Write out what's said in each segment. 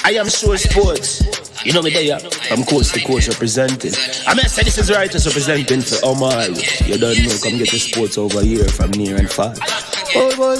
I am sure sports. You know me there, from coast to coast representing. I mean, I say this is righteous representing for Omar. You don't know, come get the sports over here from near and far. Boy.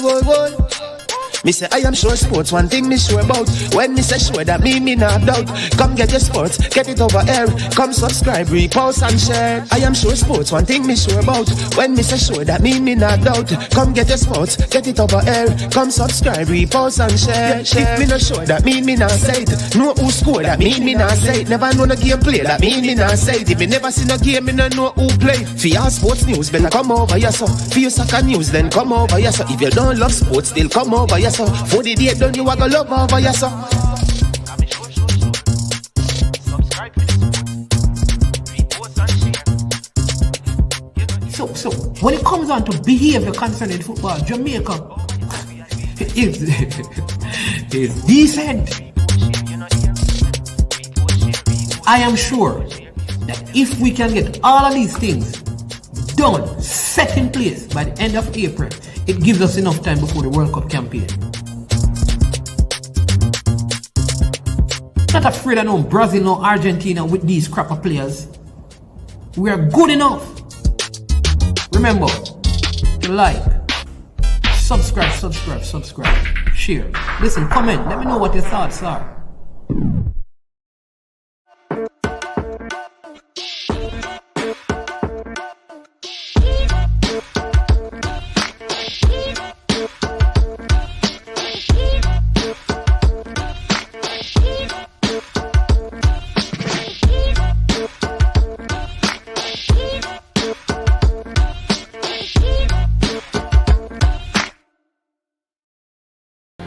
Me say I am sure sports, one thing me sure about. When me say sure, that me not doubt. Come get your sports, get it over here. Come subscribe, repost and share. I am sure sports, one thing me sure about. When me say sure, that me not doubt. Come get your sports, get it over here. Come subscribe, repost and share. If me not sure, that me not say it. Know who score, that me not say it. Never know no game play, that me not say it. If me never see no game, me no know who play. For your sports news, better come over here so. For your soccer news, then come over here so. If you don't love sports, still come over here so. For the date done, you are gonna love over here so. So when it comes on to behavior concerning football, Jamaica is decent. I am sure that if we can get all of these things done, set in place by the end of April, it gives us enough time before the World Cup campaign. Not afraid of no Brazil, no Argentina with these crapper players. We are good enough. Remember to like, subscribe, share. Listen, comment, let me know what your thoughts are.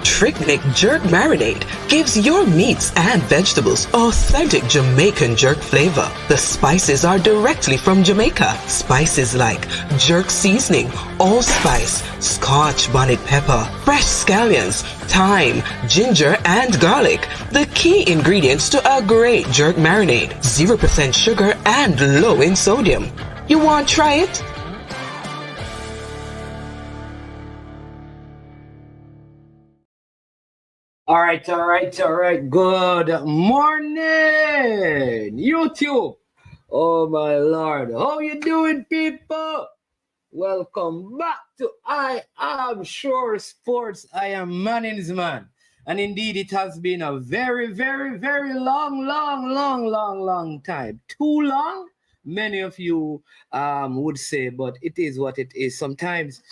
Trick Jerk Marinade gives your meats and vegetables authentic Jamaican jerk flavor. The spices are directly from Jamaica. Spices like jerk seasoning, allspice, Scotch bonnet pepper, fresh scallions, thyme, ginger, and garlic. The key ingredients to a great jerk marinade. 0% sugar and low in sodium. You want to try it? All right. Good morning, YouTube. Oh, my Lord. How you doing, people? Welcome back to I Am Sure Sports. I am Manning's man. And indeed, it has been a very, very, very long time. Too long, many of you would say, but it is what it is. Sometimes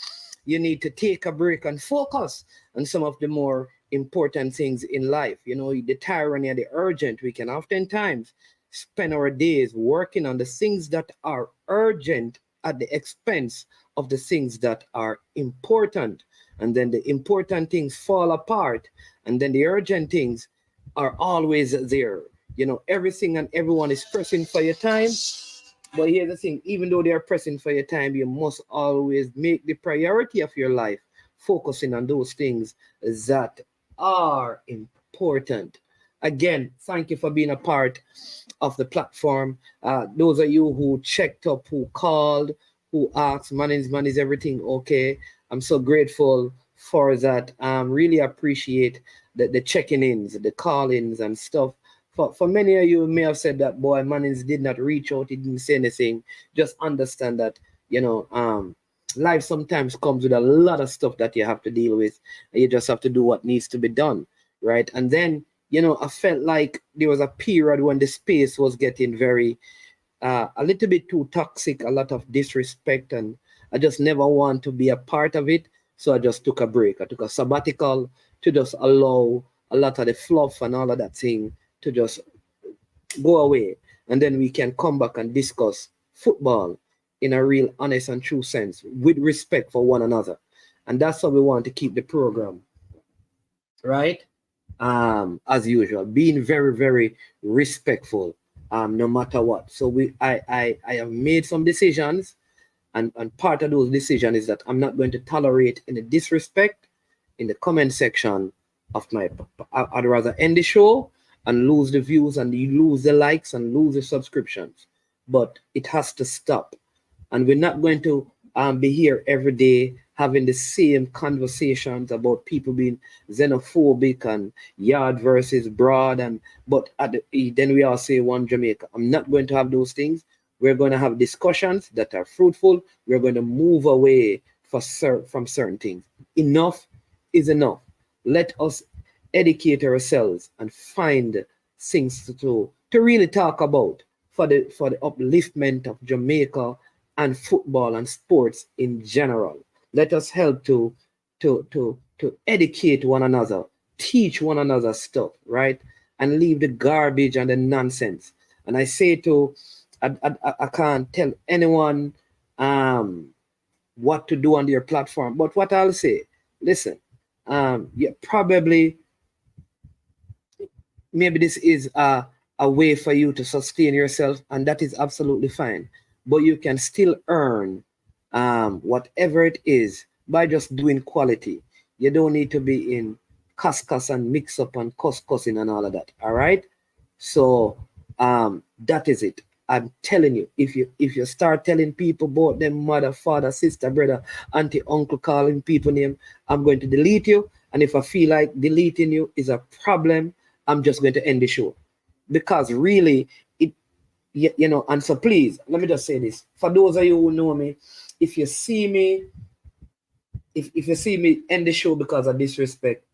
you need to take a break and focus on some of the more important things in life. You know, the tyranny and the urgent, we can oftentimes spend our days working on the things that are urgent at the expense of the things that are important. And then the important things fall apart. And then the urgent things are always there. You know, everything and everyone is pressing for your time. But here's the thing, even though they are pressing for your time, you must always make the priority of your life focusing on those things that are important. Again, thank you for being a part of the platform. Those of you who checked up, who called, who asked, man, is everything okay? I'm so grateful for that. Really appreciate the checking-ins, the call-ins and stuff. For many of you may have said that, boy, Mannings did not reach out, he didn't say anything. Just understand that, you know, life sometimes comes with a lot of stuff that you have to deal with. And you just have to do what needs to be done, right? And then, you know, I felt like there was a period when the space was getting very, a little bit too toxic, a lot of disrespect, and I just never want to be a part of it. So I just took a break. I took a sabbatical to just allow a lot of the fluff and all of that thing to just go away. And then we can come back and discuss football in a real honest and true sense with respect for one another. And that's how we want to keep the program, right? As usual, being very, very respectful, no matter what. So I have made some decisions, and part of those decisions is that I'm not going to tolerate any disrespect in the comment section of my, I'd rather end the show and lose the views and lose the likes and lose the subscriptions. But it has to stop. And we're not going to be here every day having the same conversations about people being xenophobic and yard versus broad, and but then we all say one Jamaica. I'm not going to have those things. We're going to have discussions that are fruitful. We're going to move away from certain things. Enough is enough. Let us educate ourselves and find things to really talk about for the upliftment of Jamaica and football and sports in general. Let us help to educate one another, teach one another stuff, right? And leave the garbage and the nonsense. And I say I can't tell anyone what to do on your platform, but what I'll say, listen, probably maybe this is a way for you to sustain yourself, and that is absolutely fine. But you can still earn whatever it is by just doing quality. You don't need to be in cuss and mix up and cussing and all of that. All right. So that is it. I'm telling you, if you start telling people about them mother, father, sister, brother, auntie, uncle, calling people name, I'm going to delete you. And if I feel like deleting you is a problem, I'm just going to end the show. Because really, and so please, let me just say this. For those of you who know me, if you see me end the show because of disrespect,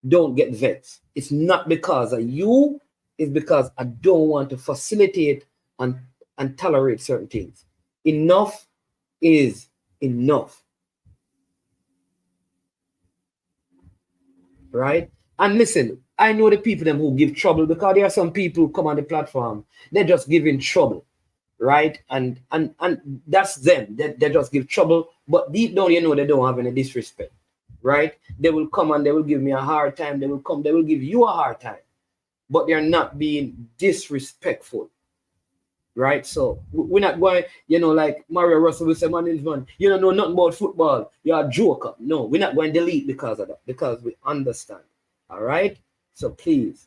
don't get vexed. It's not because of you, it's because I don't want to facilitate and tolerate certain things. Enough is enough. Right? And listen, I know the people them who give trouble, because there are some people who come on the platform, they're just giving trouble, right? And that's them. They just give trouble, but deep down, they don't have any disrespect, right? They will come and they will give me a hard time. They will give you a hard time, but they're not being disrespectful, right? So we're not going, like Mario Russell will say, man, you don't know nothing about football. You're a joker. No, we're not going to delete because of that, because we understand. All right. So please,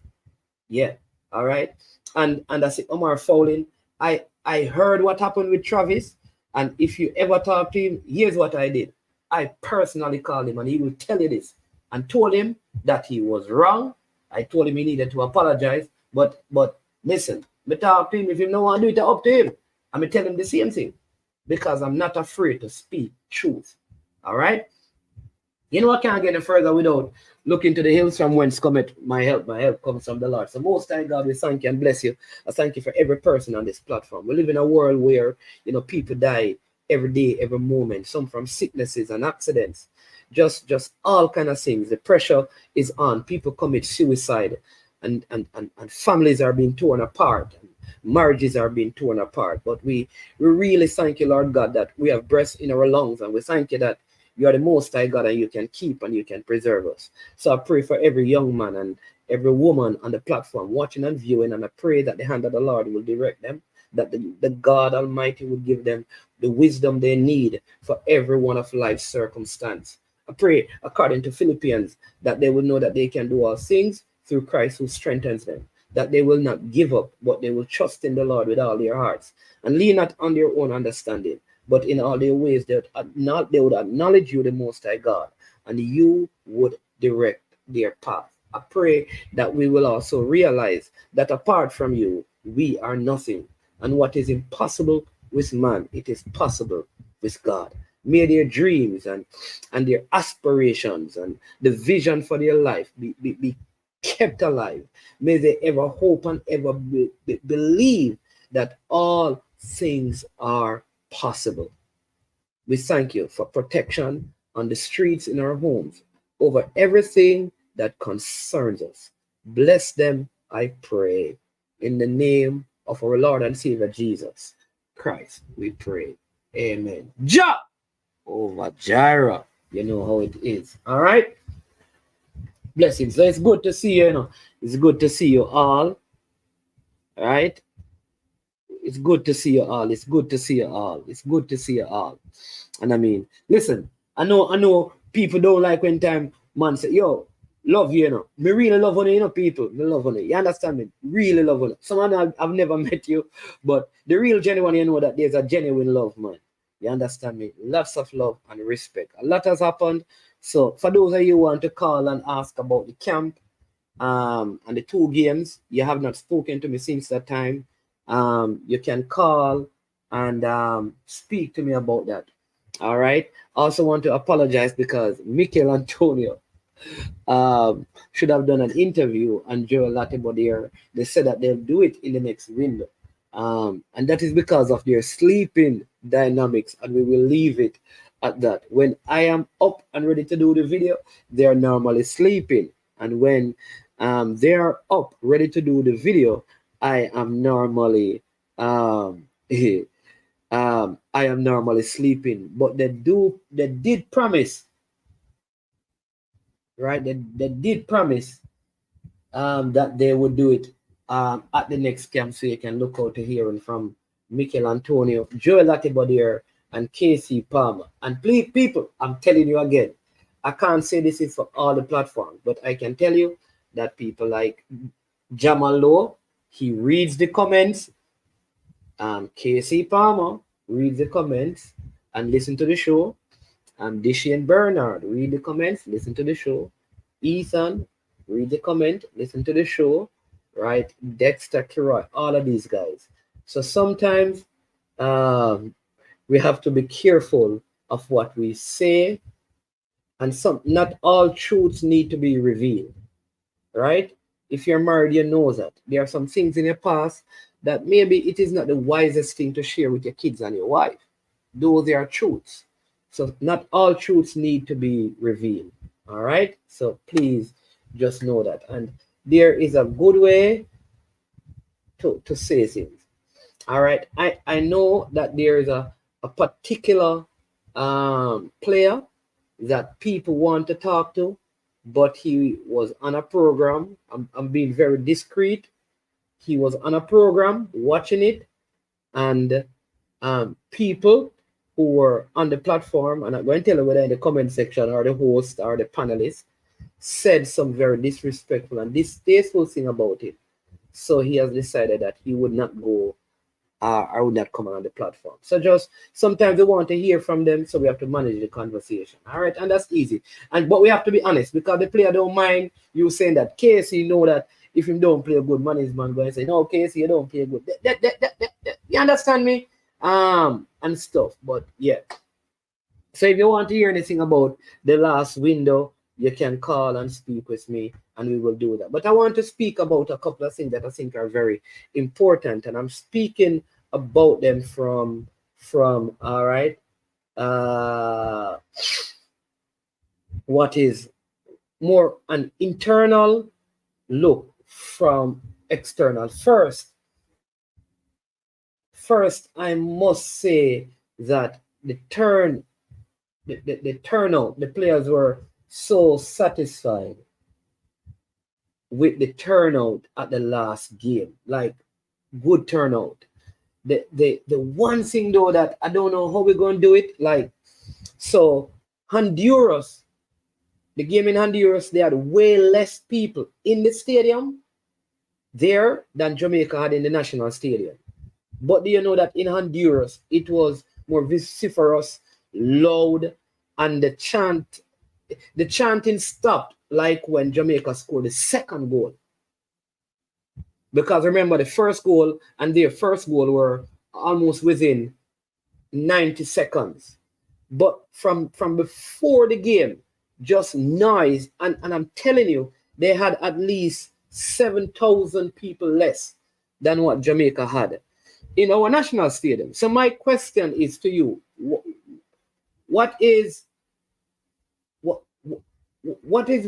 yeah, all right. And I say Omar Fowling, I heard what happened with Travis, and if you ever talk to him, here's what I did. I personally called him, and he will tell you this, and told him that he was wrong. I told him he needed to apologize, but listen, me talk to him. If he don't want to do it, up to him. I'm gonna tell him the same thing, because I'm not afraid to speak truth. All right. I can't get any further without looking to the hills from whence cometh my help. My help comes from the Lord. So Most High God, we thank you and bless you. I thank you for every person on this platform. We live in a world where, people die every day, every moment, some from sicknesses and accidents, just all kind of things. The pressure is on. People commit suicide, and families are being torn apart. And marriages are being torn apart. But we really thank you, Lord God, that we have breath in our lungs, and we thank you that you are the Most High God, and you can keep and you can preserve us. So I pray for every young man and every woman on the platform watching and viewing, and I pray that the hand of the Lord will direct them, that the God Almighty will give them the wisdom they need for every one of life's circumstance. I pray, according to Philippians, that they will know that they can do all things through Christ who strengthens them, that they will not give up, but they will trust in the Lord with all their hearts, and lean not on their own understanding, but in all their ways they would acknowledge you, the Most High God, and you would direct their path. I pray that we will also realize that apart from you, we are nothing. And what is impossible with man, it is possible with God. May their dreams and their aspirations and the vision for their life be kept alive. May they ever hope and ever believe that all things are possible. We thank you for protection on the streets, in our homes, over everything that concerns us. Bless them, I pray, in the name of our Lord and Savior Jesus Christ, we pray. Amen. Ja over Jireh. You know how it is. All right. Blessings. So it's good to see you. It's good to see you all. All right. It's good to see you all. It's good to see you all. It's good to see you all. And I mean, listen, I know people don't like when time man say, yo, love you, Me really love you, people. Me love you. You understand me? Really love you. Some of them I've never met you, but the real genuine, that there's a genuine love, man. You understand me? Lots of love and respect. A lot has happened. So for those of you who want to call and ask about the camp and the 2 games, you have not spoken to me since that time. You can call and speak to me about that. All right. Also want to apologize because Mikel Antonio should have done an interview and Joe Latibodier. They said that they'll do it in the next window. And that is because of their sleeping dynamics, and we will leave it at that. When I am up and ready to do the video, they are normally sleeping. And when they are up ready to do the video, I am normally sleeping. But they did promise, right? They did promise that they would do it at the next camp, so you can look out to hearing from Mikel Antonio, Joel Latibodier, and KC Palmer. And please, people, I'm telling you again, I can't say this is for all the platforms, but I can tell you that people like Jamal Lowe, he reads the comments. KC Palmer reads the comments and listen to the show. Dishy and Bernard read the comments, listen to the show. Ethan, read the comment, listen to the show, right? Dexter, Kiroy, all of these guys. So sometimes we have to be careful of what we say, and not all truths need to be revealed, right? If you're married, you know that there are some things in your past that maybe it is not the wisest thing to share with your kids and your wife. Those are truths. So not all truths need to be revealed, all right? So please just know that. And there is a good way to say things. All right. I know that there is a particular player that people want to talk to, but he was on a program. I'm being very discreet. He was on a program watching it, and people who were on the platform, and I'm going to tell you whether in the comment section or the host or the panelists, said some very disrespectful and distasteful thing about it. So he has decided that he would not go or would not come on the platform. So just sometimes we want to hear from them, so we have to manage the conversation. All right, and that's easy. But we have to be honest, because the player don't mind you saying that Casey know that if him don't play good, management going to say, no, Casey, you don't play good. You understand me? And stuff. But yeah. So if you want to hear anything about the last window, you can call and speak with me, and we will do that. But I want to speak about a couple of things that I think are very important, and I'm speaking about them from all right, what is more an internal look from external. First, I must say that the turnout, the players were so satisfied with the turnout at the last game, like good turnout. The one thing though that I don't know how we're going to do it, like, so Honduras, the game in Honduras, they had way less people in the stadium there than Jamaica had in the national stadium. But do you know that in Honduras, it was more vociferous, loud, and the chanting stopped like when Jamaica scored the second goal. Because remember, the first goal and their first goal were almost within 90 seconds. But from before the game, just noise, and I'm telling you, they had at least 7,000 people less than what Jamaica had in our national stadium. So my question is to you, what is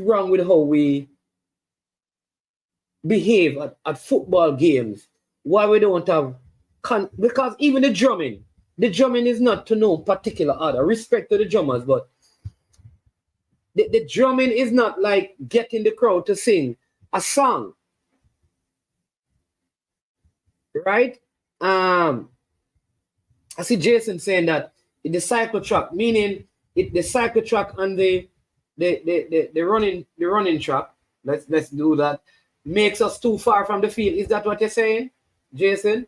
wrong with how we behave at football games? Why we don't have because even the drumming is not to no particular order. Respect to the drummers, but the drumming is not like getting the crowd to sing a song, right? I see Jason saying that the cycle track, meaning the cycle track and the running track. Let's do that. Makes us too far from the field. Is that what you're saying, Jason?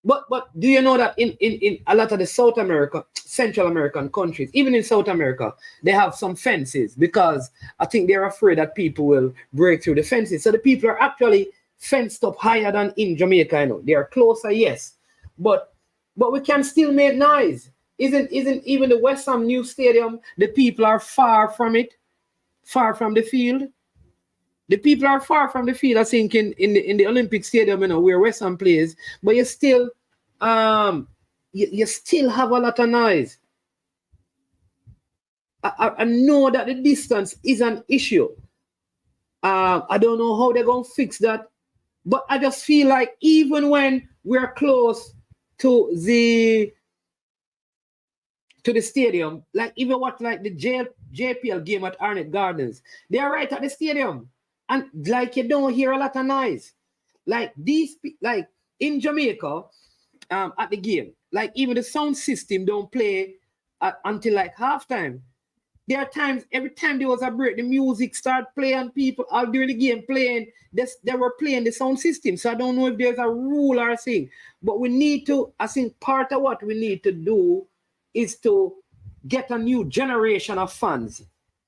But do you know that in a lot of the Central American countries, even in South America, they have some fences because I think they're afraid that people will break through the fences. So the people are actually fenced up higher than in Jamaica. I know they are closer, yes, but we can still make noise. Isn't even the West Ham new stadium? The people are far from it, far from the field. The people are far from the field, I think, in the Olympic Stadium, where West Ham plays, but you still you still have a lot of noise. I know that the distance is an issue. I don't know how they're going to fix that, but I just feel like even when we're close to the stadium, like even what like the JPL game at Arnett Gardens, they're right at the stadium. And like you don't hear a lot of noise. Like like in Jamaica, at the game, like even the sound system don't play until like halftime. There are times, every time there was a break, the music start playing, people all during the game playing, they were playing the sound system. So I don't know if there's a rule or a thing. But we need to, I think part of what we need to do is to get a new generation of fans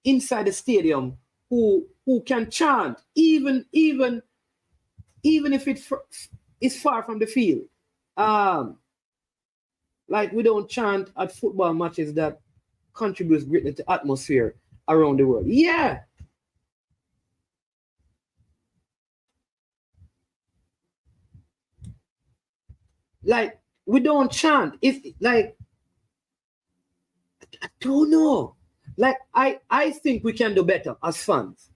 inside the stadium who can chant, even if it's far from the field. Like we don't chant at football matches that contributes greatly to atmosphere around the world. Yeah. Like we don't chant. It's like I don't know. Like I think we can do better as fans.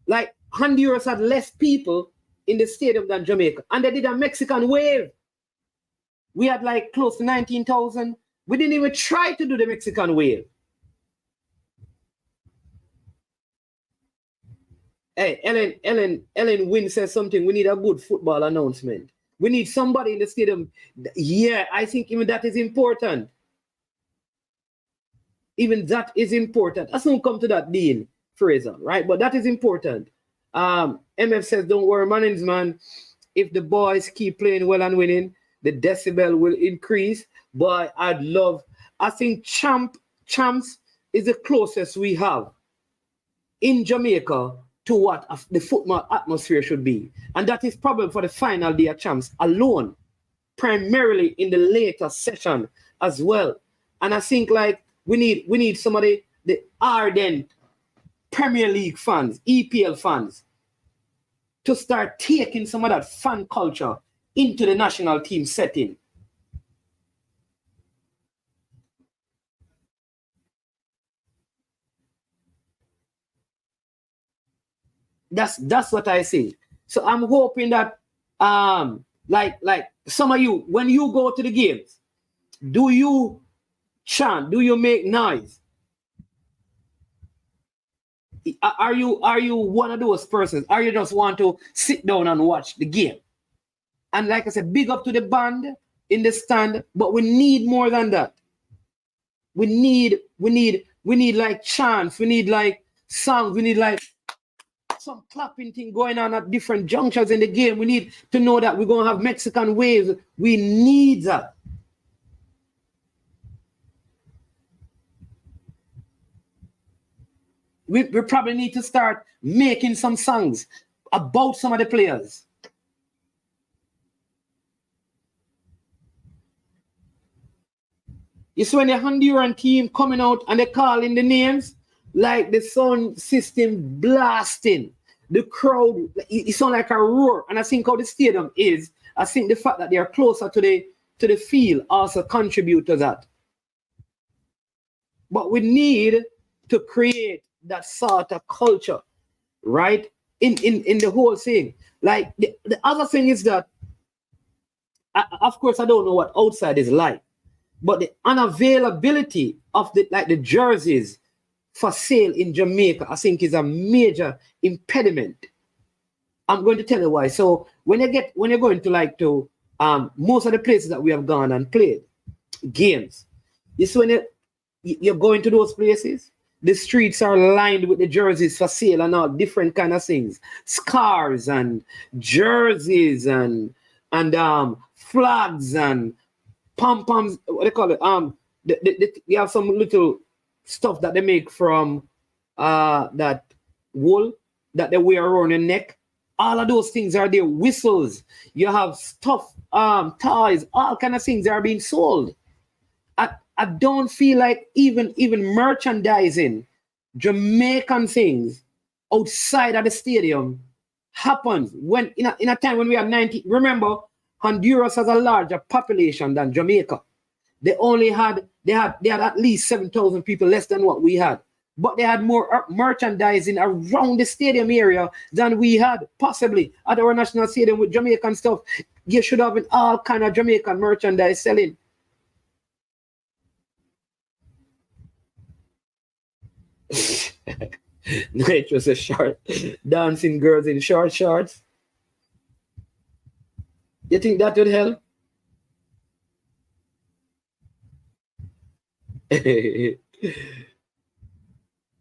Like Honduras had less people in the stadium than Jamaica, and they did a Mexican wave. We had like close to 19,000. We didn't even try to do the Mexican wave. Hey, Ellen Wynn says something. We need a good football announcement. We need somebody in the stadium. Yeah, I think even that is important. Even that is important. I soon come to that, Dean Fraser, right? But that is important. MF says, don't worry, man. If the boys keep playing well and winning, the decibel will increase. But I think Champs is the closest we have in Jamaica to what the football atmosphere should be. And that is probably for the final day of Champs alone, primarily in the later session as well. And I think like we need some of the ardent Premier League fans, EPL fans, to start taking some of that fan culture into the national team setting. That's what I see. So I'm hoping that like some of you, when you go to the games, do you chant? Do you make noise? Are you one of those persons? Are you just want to sit down and watch the game? And like I said, big up to the band in the stand, but we need more than that. We need like chants, we need like songs, we need like some clapping thing going on at different junctures in the game. We need to know that we're going to have Mexican waves. We need that. We probably need to start making some songs about some of the players. You see when the Honduran team coming out and they calling the names, like the sound system blasting, the crowd, it sounds like a roar. And I think how the stadium is, I think the fact that they are closer to the field also contribute to that. But we need to create that sort of culture, right? In the whole thing. Like the other thing is that, of course, I don't know what outside is like, but the unavailability of the jerseys for sale in Jamaica, I think is a major impediment. I'm going to tell you why. So when you're going to most of the places that we have gone and played games, you see when you're going to those places, the streets are lined with the jerseys for sale and all different kind of things, scarves and jerseys and flags and pom-poms, what they call it? You have some little stuff that they make from that wool that they wear around your neck. All of those things are there. Whistles. You have stuff, toys, all kind of things are being sold. I don't feel like even merchandising, Jamaican things outside of the stadium happens when in a time when we have 90. Remember, Honduras has a larger population than Jamaica. They had at least 7,000 people less than what we had. But they had more merchandising around the stadium area than we had, possibly at our national stadium with Jamaican stuff. You should have been all kind of Jamaican merchandise selling. No, it was a short dancing girls in short shorts. You think that would help?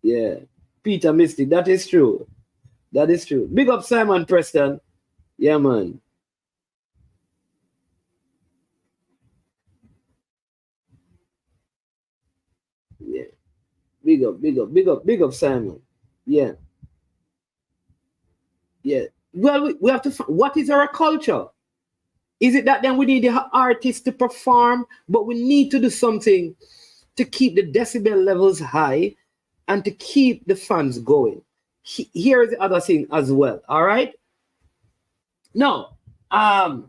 Yeah, Peter Misty, that is true. That is true. Big up Simon Preston. Yeah, man. Yeah. Big up Simon. Yeah. Yeah. Well, we have to find what is our culture? Is it that then we need the artists to perform, but we need to do something to keep the decibel levels high and to keep the fans going? Here is the other thing as well. All right. Now, at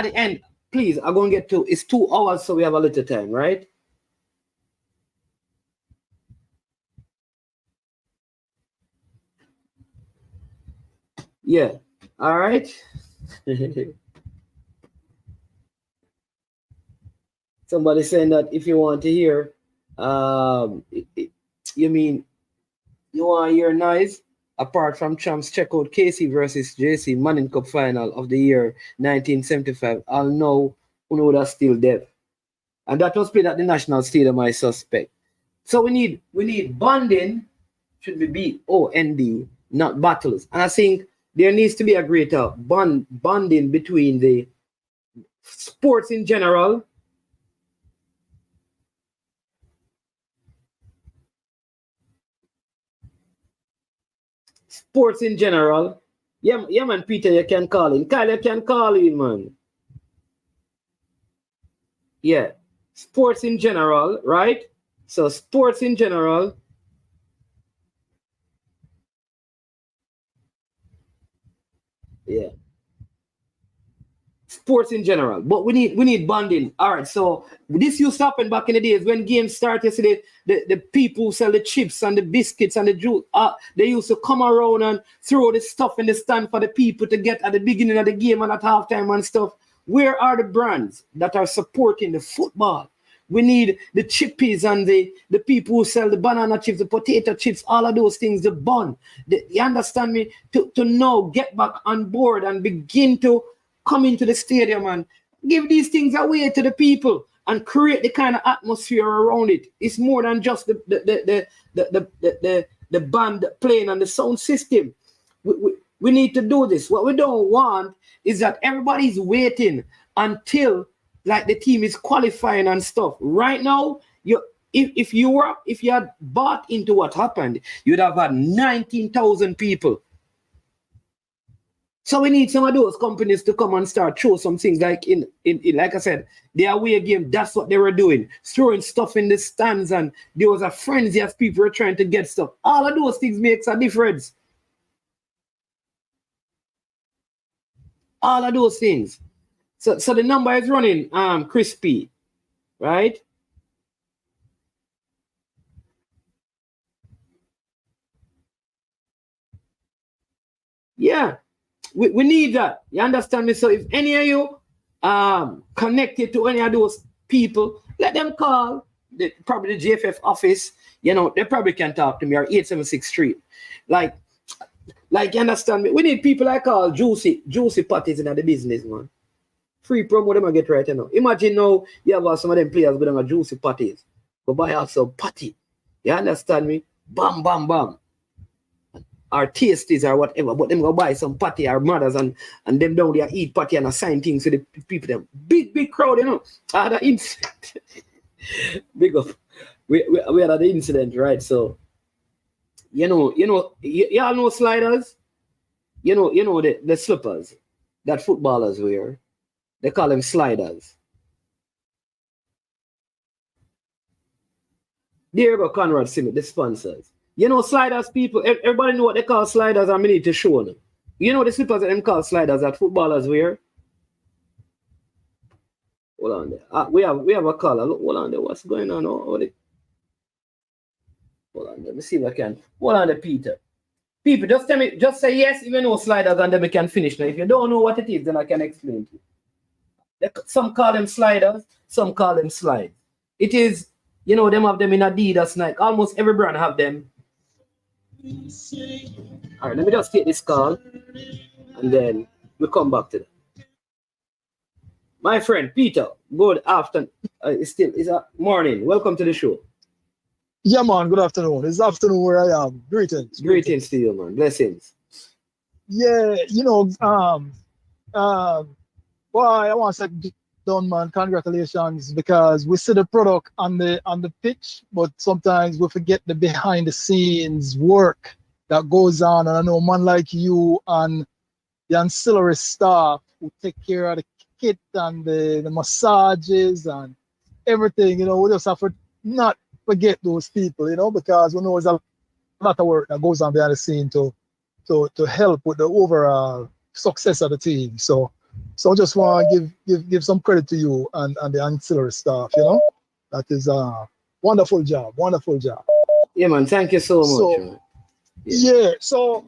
the end, please, I'm going to get to, it's 2 hours, so we have a little time, right? Yeah. All right. Somebody saying that if you want to hear, you mean you want to hear noise? Apart from champs, check out KC versus JC Manning Cup final of the year 1975. I'll know who that's still deaf. And that was played at the National Stadium, I suspect. So we need bonding, should be B-O-N-D, not battles. And I think there needs to be a greater bonding between the sports in general. Sports in general. Yeah, man, Peter, you can call in. Kyle, you can call in, man. Yeah. Sports in general, right? So sports in general. Yeah. Sports in general. But we need bonding. All right. So this used to happen back in the days when games started yesterday. The people who sell the chips and the biscuits and the juice, they used to come around and throw the stuff in the stand for the people to get at the beginning of the game and at halftime and stuff. Where are the brands that are supporting the football? We need the chippies and the people who sell the banana chips, the potato chips, all of those things, the bun. You understand me? To now get back on board and begin to come into the stadium and give these things away to the people and create the kind of atmosphere around it. It's more than just the band playing and the sound system. We need to do this. What we don't want is that everybody's waiting until like the team is qualifying and stuff. Right now, if you had bought into what happened, you'd have had 19,000 people. So we need some of those companies to come and start show some things like in like I said, the away game. That's what they were doing, throwing stuff in the stands, and there was a frenzy as people were trying to get stuff. All of those things makes a difference. All of those things. So the number is running crispy, right? Yeah, we need that. You understand me? So if any of you connected to any of those people, let them call probably the JFF office. You know, they probably can talk to me, or 876 Street. Like you understand me? We need people like all juicy parties in the business, man. Free promo them I get right now. Imagine now you have some of them players with them at juicy parties. Go buy also party. You understand me? Bam, bam, bam. or tasties or whatever, but them go buy some patty or mothers and them down there eat patty and assign things to the people them. Big crowd, you know. Had an incident. Big up. We had an incident, right? So y'all know sliders? You know the slippers that footballers wear. They call them sliders. There you go, Conrad Simit, the sponsors. You know sliders, people, everybody know what they call sliders, and we need to show them. You know the slippers that them call sliders that footballers wear? Hold on there. We have a caller. Look, hold on there. What's going on? Hold on, let me see if I can. Hold on there, Peter. People, just say yes if you know sliders, and then we can finish. Now, if you don't know what it is, then I can explain to you. Some call them sliders, some call them slides. It is, them have them in Adidas, Nike. Almost every brand have them. All right, let me just take this call, and then we'll come back to that. My friend Peter, good afternoon. It's morning. Welcome to the show. Yeah, man. Good afternoon. It's afternoon where I am. Greetings. Greetings to you, man. Blessings. Yeah, I want to say, done, man. Congratulations, because we see the product on the pitch, but sometimes we forget the behind the scenes work that goes on. And I know, man, like you and the ancillary staff who take care of the kit and the massages and everything. We just have to not forget those people, because we know there's a lot of work that goes on behind the scene to help with the overall success of the team. So I just want to give some credit to you and the ancillary staff. That is a wonderful job. Yeah, man. Thank you so much. Man. Yeah. So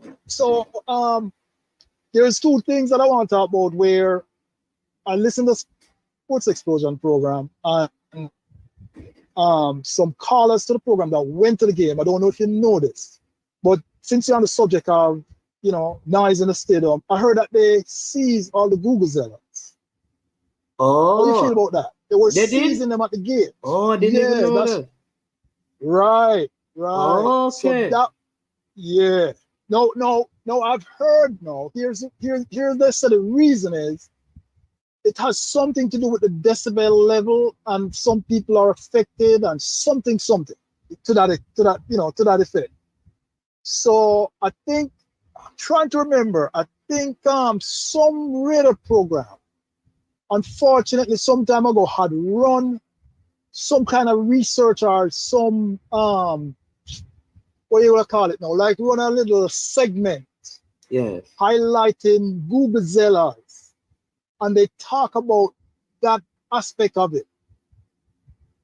there's two things that I want to talk about where I listened to the Sports Explosion program and some callers to the program that went to the game. I don't know if you know this, but since you're on the subject of, noise in the stadium, I heard that they seized all the Vuvuzelas. Oh. What do you feel about that? They were seizing them at the gate. Oh, I didn't even know that. Right. Oh, okay. So No, I've heard. No, here's they said the reason is it has something to do with the decibel level, and some people are affected, and something to that effect. So I think, I'm trying to remember, I think some radar program, unfortunately, some time ago had run some kind of research or some what you will call it now, like run a little segment, highlighting Vuvuzelas. And they talk about that aspect of it.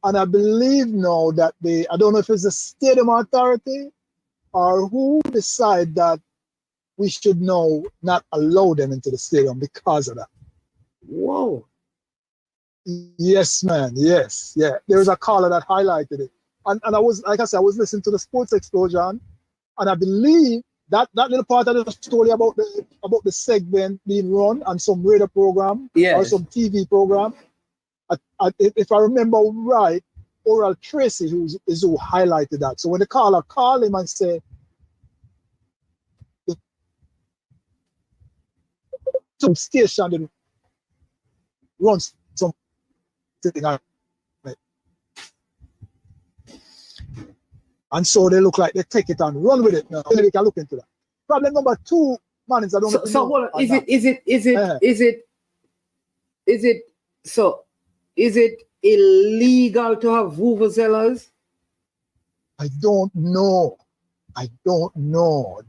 And I believe now that I don't know if it's the stadium authority or who decide that we should now not allow them into the stadium because of that. Whoa. Yes, man. Yes. Yeah. There was a caller that highlighted it. And I was, like I said, I was listening to the Sports Explosion, and I believe that little part of the story about the segment being run on some radio program or some TV program, if I remember right, Oral Tracy is who highlighted that. So when the caller called him and said, some station didn't run something on it. And so they look like they take it and run with it now. We can look into that. Problem number two, man, is I don't know. So hold on. Is it illegal to have vuvuzelas? I don't know.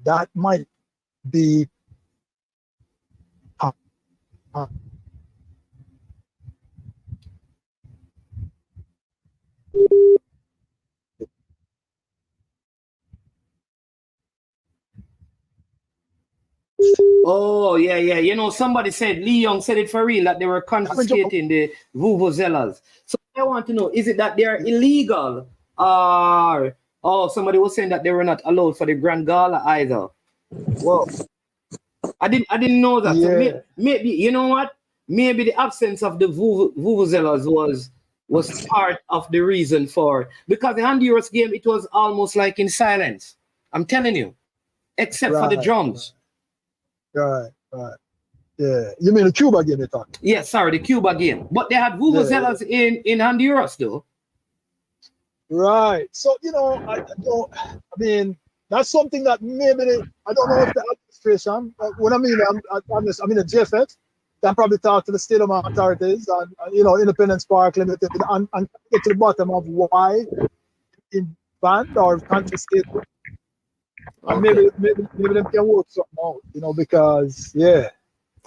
That might be Oh, yeah. Somebody said, Lee Young said it for real, that they were confiscating the vuvuzelas. So I want to know, is it that they are illegal? Or, somebody was saying that they were not allowed for the Grand Gala either. Well, I didn't know that. Yeah. So maybe, you know what? Maybe the absence of the vuvuzelas was part of the reason for, because the Honduras game, it was almost like in silence. I'm telling you. except for the drums. Right. Yeah. You mean the Cuba game you're talking? Yeah, sorry, the Cuba game. But they had Vuvuzelas in Honduras, though. Right. So, I mean, that's something that maybe I don't know if the administration, when I mean, I'm in the JFX, can probably talk to the stadium authorities and, Independence Park Limited and get to the bottom of why in banned or confiscated. And maybe they can work something out, because, yeah.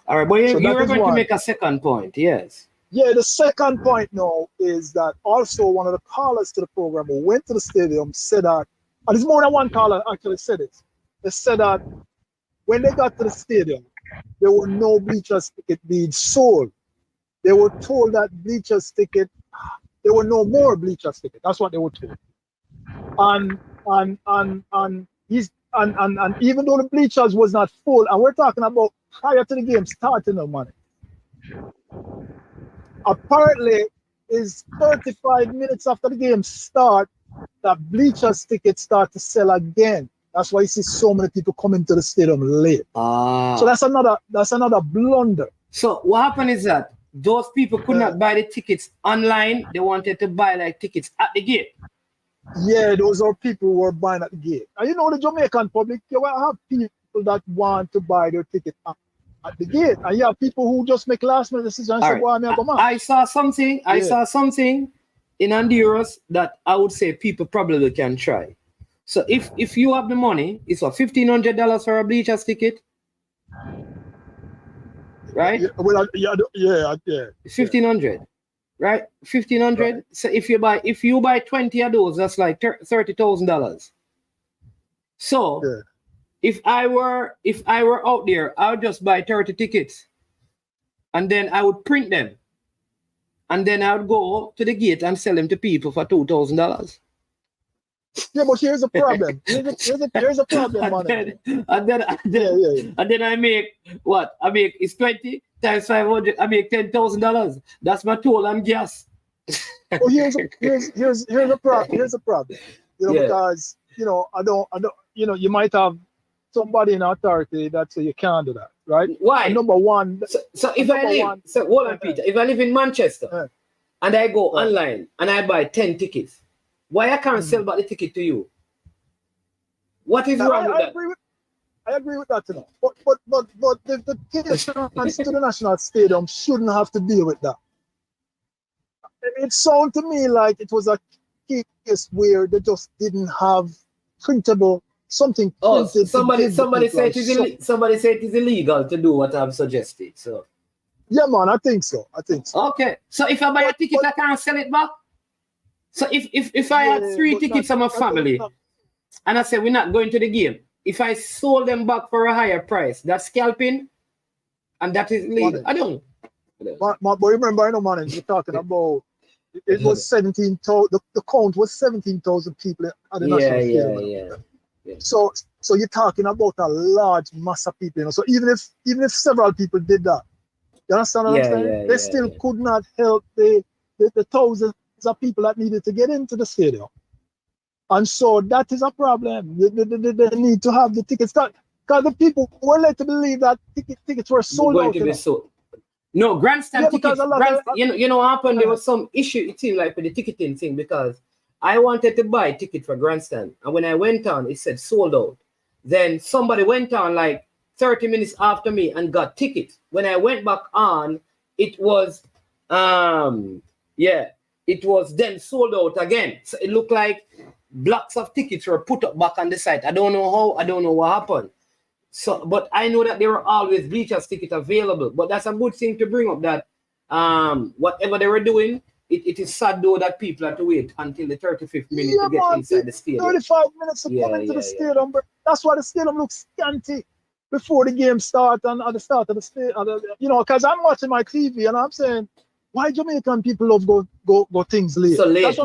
All right, but you were going to make a second point, yes. Yeah, the second point now is that also one of the callers to the program who went to the stadium said that, and there's more than one caller actually said it. They said that when they got to the stadium, there were no bleachers ticket being sold. They were told that there were no more bleachers ticket. That's what they were told. And even though the bleachers was not full, and we're talking about prior to the game starting the money. Apparently, is 35 minutes after the game start that bleachers tickets start to sell again. That's why you see so many people coming to the stadium late. So that's another blunder. So what happened is that those people could not buy the tickets online. They wanted to buy like tickets at the gate. Yeah, those are people who are buying at the gate. And the Jamaican public, you will have people that want to buy their ticket at the gate. And you have people who just make last minute decisions and say, well, I saw something in Honduras that I would say people probably can try. So if you have the money, it's what, $1,500 for a bleachers ticket, right? Yeah, well, yeah. It's 1,500, right? 1,500. Right. So if you buy 20 of those, that's like $30,000. So if I were out there, I would just buy 30 tickets, and then I would print them, and then I would go to the gate and sell them to people for $2,000. Yeah, but here's a problem. Here's a problem, man. And then I make what? It's 20 times 500. I make $10,000. That's my toll and gas. Well, here's a problem. Here's a problem. Because I don't. You might have somebody in authority that say you can't do that, right? Why? And number one. So if I live, hold on, Peter. If I live in Manchester and I go online and I buy 10 tickets. Why I can't sell back the ticket to you? What is wrong with that? I agree with that, But the tickets to the national stadium shouldn't have to deal with that. It sounds to me like it was a case where they just didn't have printable something. Somebody said it is illegal to do what I've suggested. So yeah, man, I think so. Okay, so if I buy a ticket, I can't sell it back. So if I had 3 tickets on my family and I said we're not going to the game, if I sold them back for a higher price, that's scalping and that is legal. I don't know. But remember, man, you're talking about it was 17,000. The count was 17,000 people at the national stadium. Yeah. So you're talking about a large mass of people. So even if several people did that, you understand what I'm saying? They still could not help the thousands of people that needed to get into the stadium. And so that is a problem. They need to have the tickets. Because the people were led to believe that tickets were sold out. No, grandstand tickets. You know what happened? There was some issue, it seemed like, with the ticketing thing, because I wanted to buy a ticket for grandstand. And when I went on, it said sold out. Then somebody went on like 30 minutes after me and got tickets. When I went back on, it was it was then sold out again. So it looked like blocks of tickets were put up back on the site. I don't know how, I don't know what happened. So, but I know that there were always bleachers tickets available. But that's a good thing to bring up, that whatever they were doing, it is sad though that people have to wait until the 35th minute to get inside the stadium. 35 minutes to come into the stadium, but that's why the stadium looks scanty before the game starts and at the start of the stadium. Because I'm watching my TV and I'm saying, why Jamaican people love go things late? So late,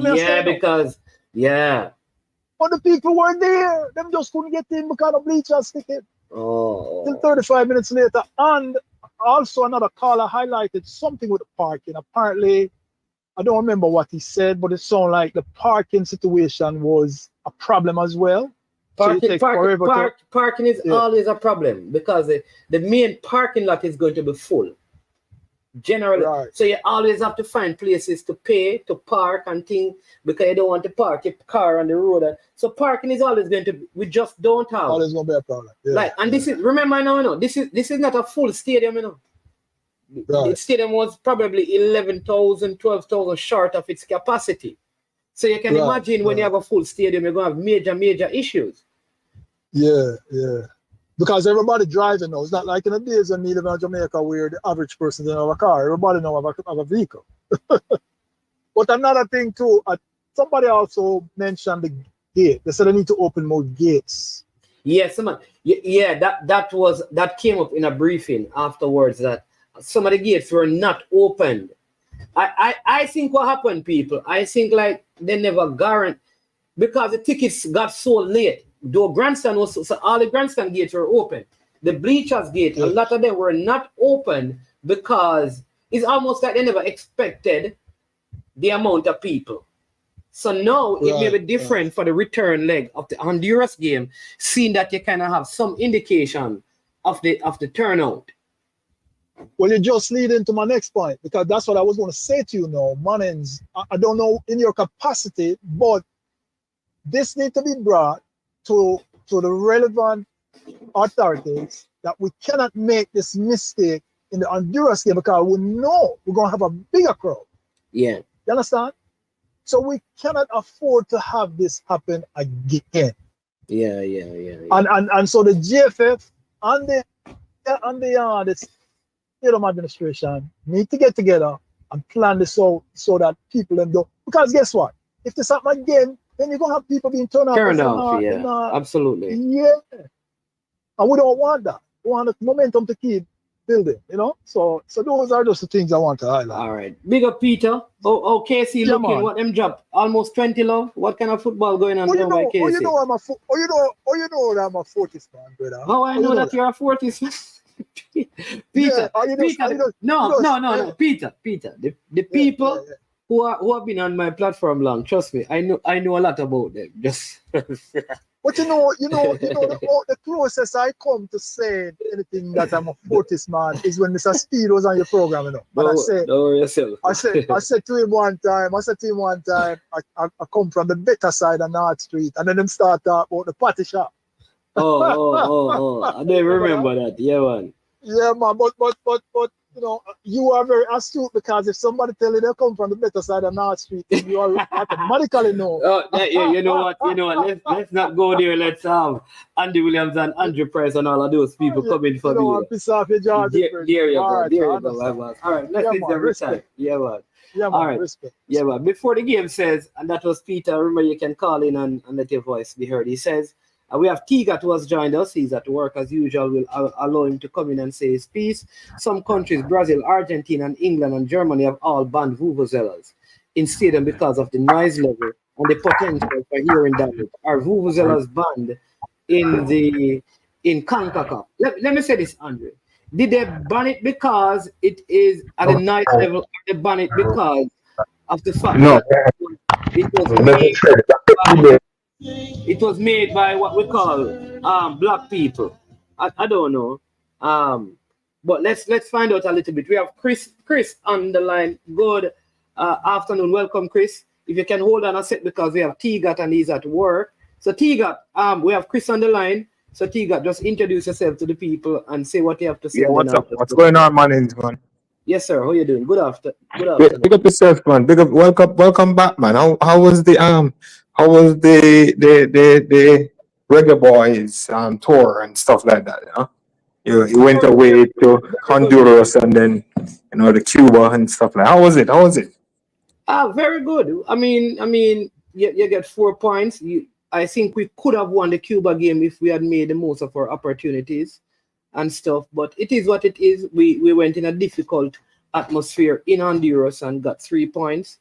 because But the people were there. Them just couldn't get in because of bleachers ticket. Oh. Till 35 minutes later. And also another caller highlighted something with the parking. Apparently, I don't remember what he said, but it sounded like the parking situation was a problem as well. Parking is always a problem because the main parking lot is going to be full. Generally, so you always have to find places to pay to park and things because you don't want to park your car on the road. So parking is always going to be, we just don't have. Always gonna be a problem. Yeah. This is, remember now, this is not a full stadium, The stadium was probably 11,000, 12,000 short of its capacity. So you can imagine when you have a full stadium, you're gonna have major issues. Yeah. Because everybody driving now. It's not like in the days when we live in Jamaica where the average person doesn't have a car. Everybody now have a vehicle. But another thing too, somebody also mentioned the gate. They said they need to open more gates. Yes, man. Yeah, that came up in a briefing afterwards that some of the gates were not opened. I think what happened, people, I think like they never guarantee because the tickets got so late. Though grandstand was so all the grandstand gates were open. The bleachers gate, a lot of them were not open because it's almost like they never expected the amount of people. So now it may be different for the return leg of the Honduras game, seeing that you kind of have some indication of the turnout. Well, you just lead into my next point because that's what I was going to say to you now, Mannings. I don't know in your capacity, but this needs to be brought to the relevant authorities that we cannot make this mistake in the Honduras game because we know we're going to have a bigger crowd. Yeah. You understand? So we cannot afford to have this happen again. Yeah. And so the GFF and the stadium administration need to get together and plan this out so that people then go. Because guess what? If this happen again, then you're gonna have people being turned off. Absolutely. Yeah. And we don't want that. We want the momentum to keep building, So those are just the things I want to highlight. All right. Big up Peter. KC looking what them drop. Almost 20 love. What kind of football going on there by KC? You know I'm a 40s fan, brother. Oh, I know that you're a 40s fan. Peter. No. Peter. The people who have been on my platform long, trust me, I know a lot about them. Just but the closest I come to saying anything that I'm a 40s man is when Mr. Speed was on your program, But I said to him one time, I come from the better side of North Street, and then them start talking about the party shop. I don't remember that. Yeah, man. Yeah, man, but you are very astute because if somebody tell you they come from the better side of North Street, you are automatically know. You know what? Let's not go there. Let's have Andy Williams and Andrew Price and all of those people coming for me. Piss off your jaw. There you go. All right, let's leave the respect. Yeah, man. Yeah, man. All right. Respect. Yeah, man. Before the game says, and that was Peter. Remember, you can call in and let your voice be heard. He says. We have Tigat who has joined us. He's at work as usual. We'll allow him to come in and say his piece. Some countries, Brazil, Argentina, and England and Germany have all banned vuvuzelas in stadium because of the noise level and the potential for hearing damage. Are vuvuzelas banned in CONCACAF? Let me say this, Andre. Did they ban it because it is at a noise level? Or they ban it because of the fact that it was made by what we call black people. I don't know. But let's find out a little bit. We have Chris on the line. Good afternoon. Welcome, Chris. If you can hold on a sec because we have Tigat and he's at work. So Tigat, we have Chris on the line. So Tigat, just introduce yourself to the people and say what you have to say. Yeah, what's up? What's going on, man? Yes, sir. How you doing? Good afternoon. Big up yourself, man. Big up. Welcome back, man. How was the Reggae Boys tour and stuff like that? You went away to Honduras and then the Cuba and stuff like that. How was it? Very good. I mean, you get 4 points. I think we could have won the Cuba game if we had made the most of our opportunities and stuff, but it is what it is. We went in a difficult atmosphere in Honduras and got 3 points.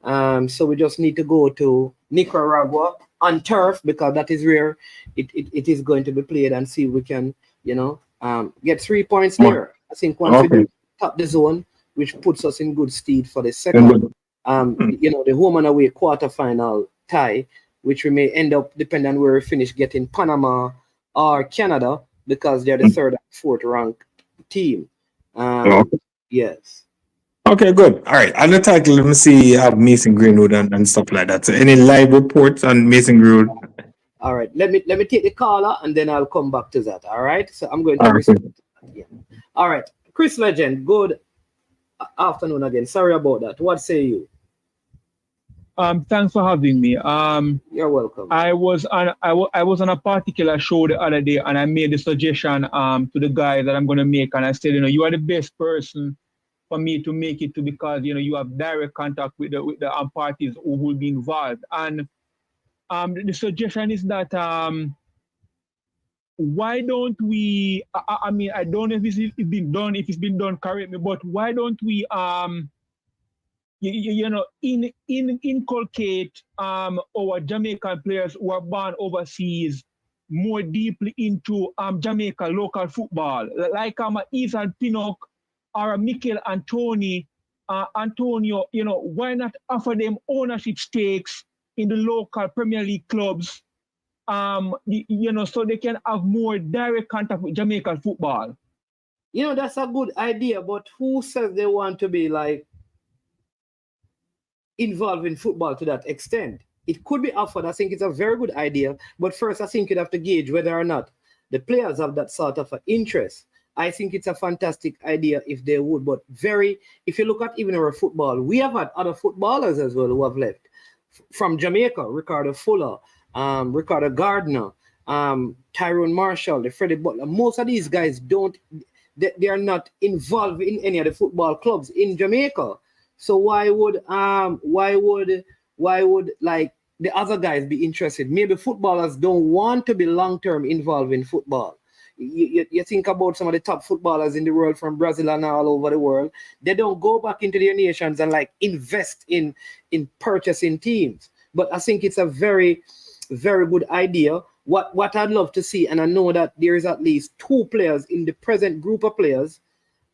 So we just need to go to Nicaragua on turf because that is where it is going to be played and see if we can, get 3 points there. I think once we top the zone, which puts us in good stead for the second, the home and away quarterfinal tie, which we may end up, depending on where we finish, getting Panama or Canada, because they're the third and fourth ranked team. Yes. Okay, good. All right. On the title, let me see you have Mason Greenwood and stuff like that. So any live reports on Mason Greenwood? All right. Let me take the caller and then I'll come back to that. All right. So I'm going to All right. respond to that. Yeah. All right. Chris Legend, good afternoon again. Sorry about that. What say you? Thanks for having me. You're welcome. I was on a particular show the other day, and I made the suggestion to the guy that I'm going to make, and I said, you are the best person for me to make it to, because you have direct contact with the parties who will be involved. And the suggestion is that why don't we? I mean, I don't know if it's been done. If it's been done, correct me. But why don't we inculcate our Jamaican players who are born overseas more deeply into Jamaica local football, like Ethan Pinnock or Mikel Antonio. Why not offer them ownership stakes in the local Premier League clubs, so they can have more direct contact with Jamaican football? That's a good idea, but who says they want to be like involved in football to that extent? It could be offered. I think it's a very good idea, but first I think you'd have to gauge whether or not the players have that sort of interest. I think it's a fantastic idea if they would, but if you look at even our football, we have had other footballers as well who have left from Jamaica. Ricardo Fuller, Ricardo Gardner, Tyrone Marshall, the Freddie Butler. Most of these guys they are not involved in any of the football clubs in Jamaica. So why would like the other guys be interested? Maybe footballers don't want to be long-term involved in football. You think about some of the top footballers in the world from Brazil and all over the world. They don't go back into their nations and like invest in purchasing teams. But I think it's a very, very good idea. What I'd love to see, and I know that there is at least 2 players in the present group of players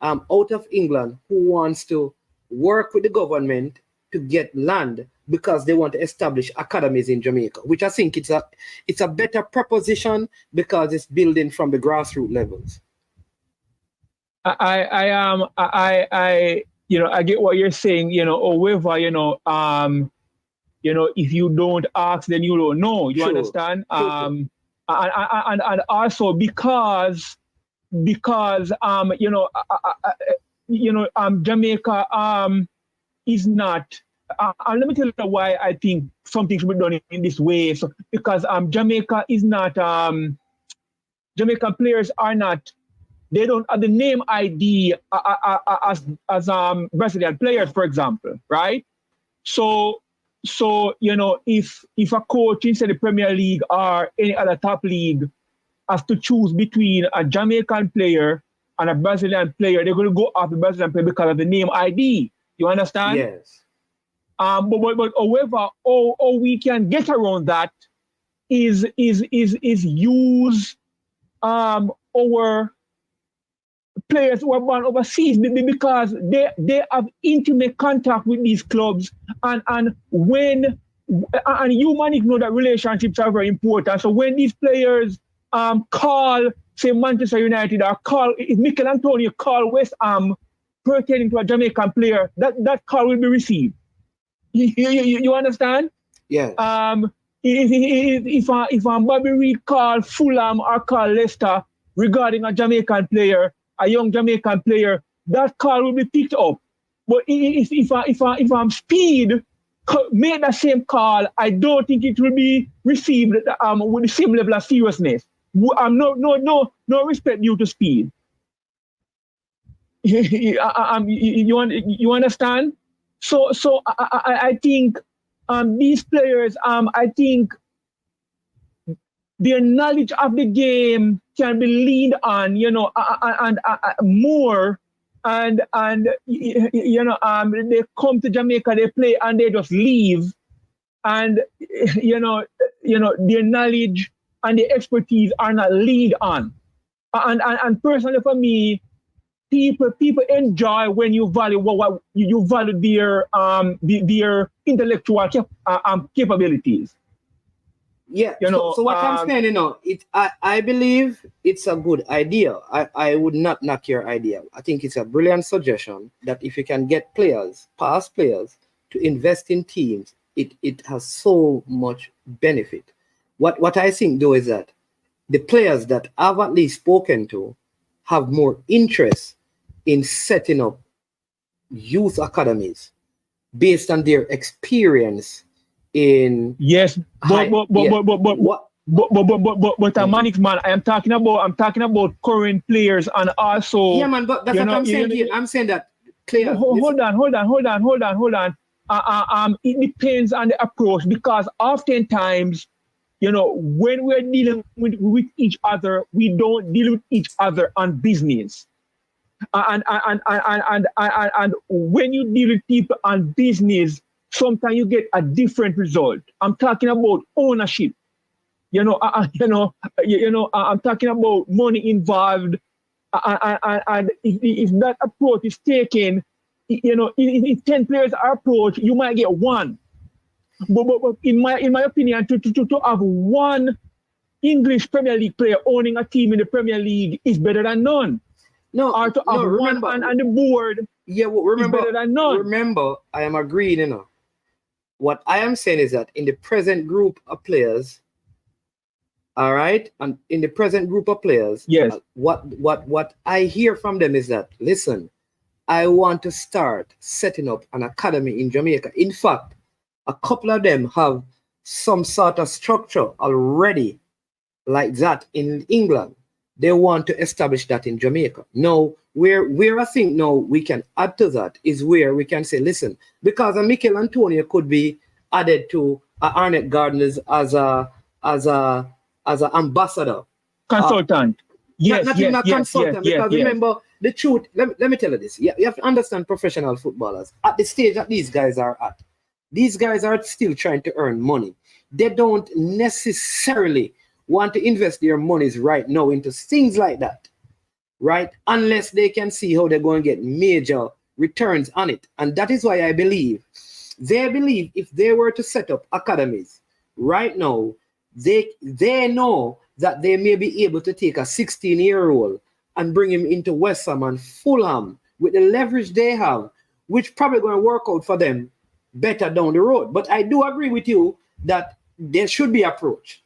out of England who wants to work with the government to get land because they want to establish academies in Jamaica, which I think it's a better proposition because it's building from the grassroots levels. I get what you're saying, however, if you don't ask, then you don't know. You understand? And also because Jamaica is not. Let me tell you why I think something should be done in this way. So because Jamaica is not. Jamaican players are not. They don't have the name ID as Brazilian players, for example, right? So if a coach inside the Premier League or any other top league has to choose between a Jamaican player and a Brazilian player, they're going to go after the Brazilian player because of the name ID. You understand? Yes. But however, all we can get around that is use our players who are born overseas because they have intimate contact with these clubs and you manage know that relationships are very important. So when these players call, say, Manchester United or if Mikel Antonio call West Ham pertaining to a Jamaican player, that call will be received. You understand? Yeah. If Bobby Reid call Fulham or call Leicester regarding a Jamaican player, a young Jamaican player, that call will be picked up. But if Speed made the same call, I don't think it will be received with the same level of seriousness. No respect due to Speed. You understand? So I think these players, I think their knowledge of the game can be leaned on, and more, and they come to Jamaica, they play, and they just leave, and their knowledge and their expertise are not leaned on, and personally for me, people enjoy when you value what you value their intellectual capabilities. Yeah. You know, So what I'm saying, I believe it's a good idea. I would not knock your idea. I think it's a brilliant suggestion that if you can get players, past players, to invest in teams, it has so much benefit. What I think though is that the players that I've at least spoken to have more interest in setting up youth academies based on their experience in yes, but a Manix man, I'm talking about current players and also yeah, man. But that's what I'm saying here. I'm saying that players. Hold on. It depends on the approach because oftentimes, when we're dealing with each other, we don't deal with each other on business. And when you deal with people on business, sometimes you get a different result. I'm talking about ownership. I'm talking about money involved. And if that approach is taken, if 10 players are approached, you might get one. But in my opinion, to have one English Premier League player owning a team in the Premier League is better than none. No, or to have one man on the board. Yeah, well, remember, is better than none. Remember, I am agreeing. What I am saying is that in the present group of players, all right, and in the present group of players, yes, what I hear from them is that, listen, I want to start setting up an academy in Jamaica. In fact, a couple of them have some sort of structure already like that in England. They want to establish that in Jamaica. Now, where I think now we can add to that is where we can say, listen, because a Mikel Antonio could be added to Arnett Gardner's as a ambassador. Consultant. Yes, not even a consultant, because remember, the truth, let me tell you this. You have to understand professional footballers. At the stage that these guys are at, these guys are still trying to earn money. They don't necessarily want to invest their monies right now into things like that, right? Unless they can see how they're going to get major returns on it. And that is why I believe, they believe if they were to set up academies right now, they know that they may be able to take a 16-year-old and bring him into West Ham and Fulham with the leverage they have, which probably going to work out for them better down the road. But I do agree with you that there should be approach.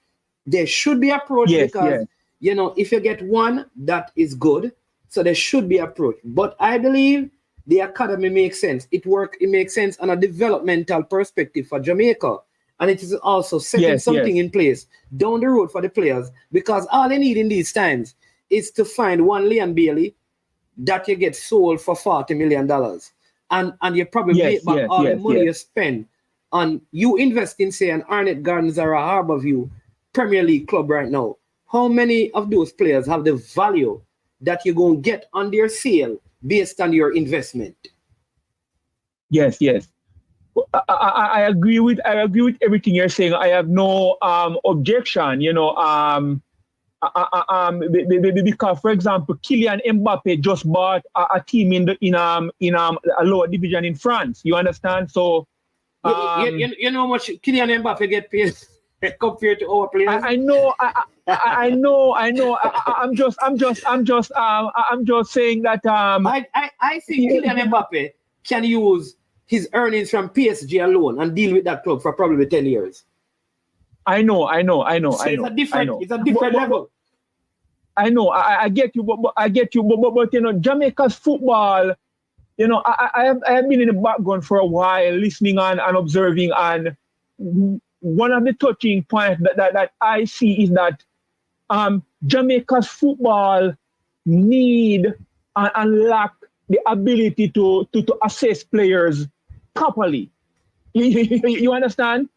There should be approach, because, if you get one, that is good. So there should be approach. But I believe the academy makes sense. It makes sense on a developmental perspective for Jamaica. And it is also setting something in place down the road for the players, because all they need in these times is to find one Leon Bailey that you get sold for $40 million. And you probably make back all the money you spend on you invest in, say, an Arnett Gardens or a Harbourview Premier League club right now. How many of those players have the value that you're going to get on their sale based on your investment? Yes. I agree with everything you're saying. I have no objection, because, for example, Kylian Mbappe just bought a team in a lower division in France. You understand? So you know how much Kylian Mbappe get paid compared to our players? I know. I'm just saying that. I think Kylian Mbappe can use his earnings from PSG alone and deal with that club for probably 10 years. I know. So it's a different level. I know. I get you, but Jamaica's football, I have been in the background for a while, listening and observing, and one of the touching points that I see is that Jamaica's football need and lack the ability to assess players properly. You understand?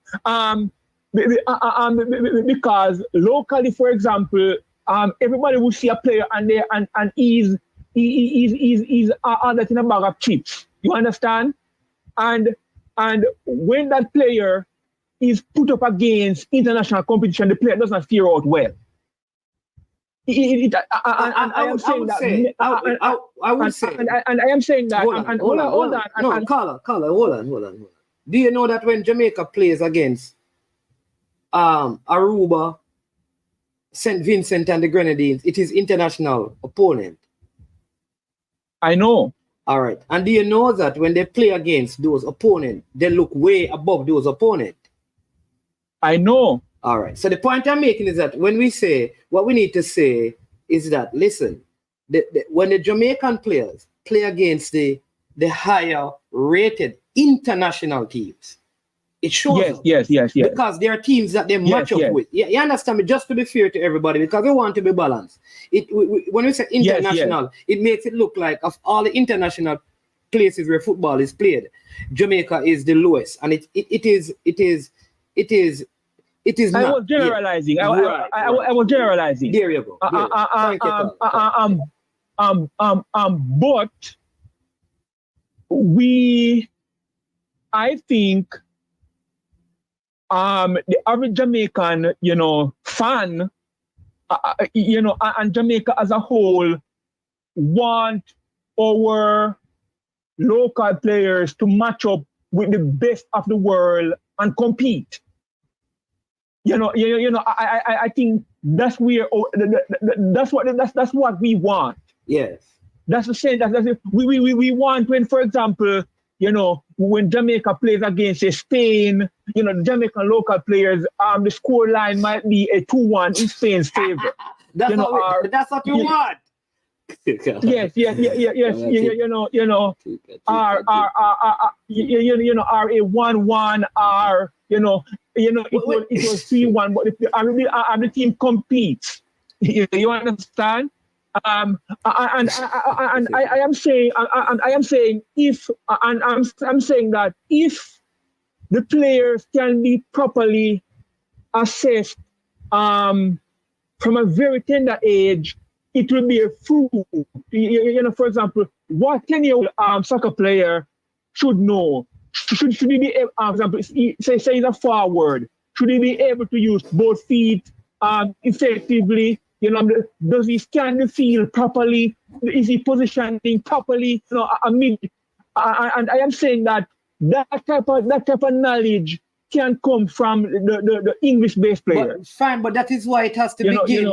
Because locally, for example, everybody will see a player and he's that in a bag of chips. You understand? And when that player is put up against international competition, the player doesn't fare out well. I would say. And I am saying that. Hold on. Carla, hold on. Do you know that when Jamaica plays against Aruba, St. Vincent and the Grenadines, it is international opponent. I know. All right. And do you know that when they play against those opponents, they look way above those opponents? I know. All right. So the point I'm making is that when we say, what we need to say is that, listen, when the Jamaican players play against the higher rated international teams, it shows Yes. because there are teams that they match up with. You understand me? Just to be fair to everybody, because we want to be balanced. When we say international, it makes it look like of all the international places where football is played, Jamaica is the lowest, and it is I not. was generalizing. Yeah. I was generalizing. There you go. Thank you, but I think the average Jamaican, fan, and Jamaica as a whole want our local players to match up with the best of the world and compete. I think that's where that's what we want. Yes. That's the same. We want when, for example, when Jamaica plays against Spain, the Jamaican local players, the score line might be a 2-1 in Spain's favor. That's what you want. Yes. Are a 1-1 are it was 3-1, but if the team competes, you understand? And I am saying that if the players can be properly assessed from a very tender age, it will be a fruit. For example, what 10-year-old soccer player should know? Should he be able, for example, say he's a forward, should he be able to use both feet effectively? Does he scan the field properly? Is he positioning properly? And I am saying that type of knowledge can come from the English-based players. But that is why it has to begin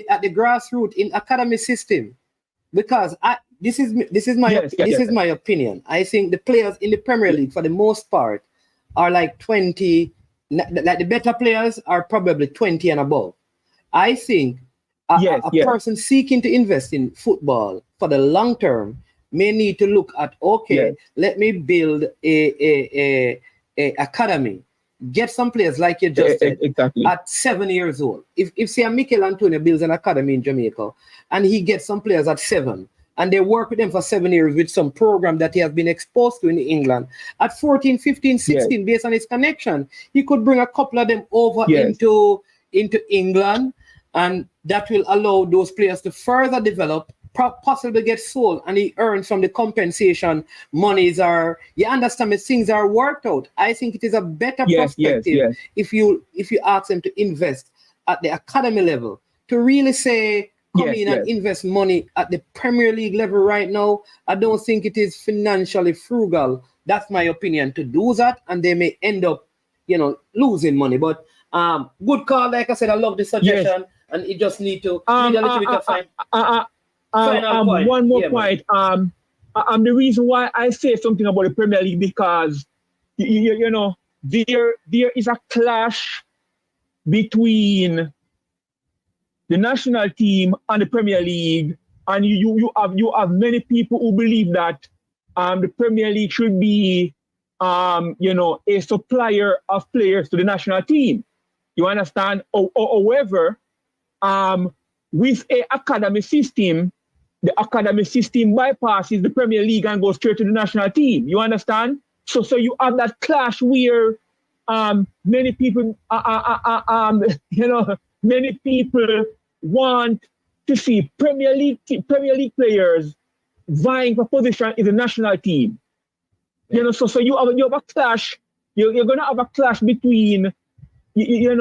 at the grassroots in academy system, because this is my opinion. I think the players in the Premier League, for the most part, are like 20. Like the better players are probably 20 and above. I think a person seeking to invest in football for the long term may need to look at, let me build a academy, get some players like you just said, at 7 years old. If say Mikel Antonio builds an academy in Jamaica and he gets some players at 7 and they work with them for 7 years with some program that he has been exposed to in England, at 14, 15, 16, based on his connection, he could bring a couple of them over into England, and that will allow those players to further develop, possibly get sold, and he earns from the compensation monies. You understand me, things are worked out. I think it is a better perspective if you ask them to invest at the academy level, to really say come in and invest money at the Premier League level right now. I don't think it is financially frugal. That's my opinion, to do that, and they may end up losing money. But good call. Like I said, I love the suggestion, and it just need to need a little bit of time. One more point. The reason why I say something about the Premier League, because there is a clash between the national team and the Premier League, and you have many people who believe that the Premier League should be a supplier of players to the national team. You understand? However, with a academy system, the academy system bypasses the Premier League and goes straight to the national team. You understand? So you have that clash where many people many people want to see Premier League players vying for position in the national team. So you have a clash. You're gonna have a clash between. There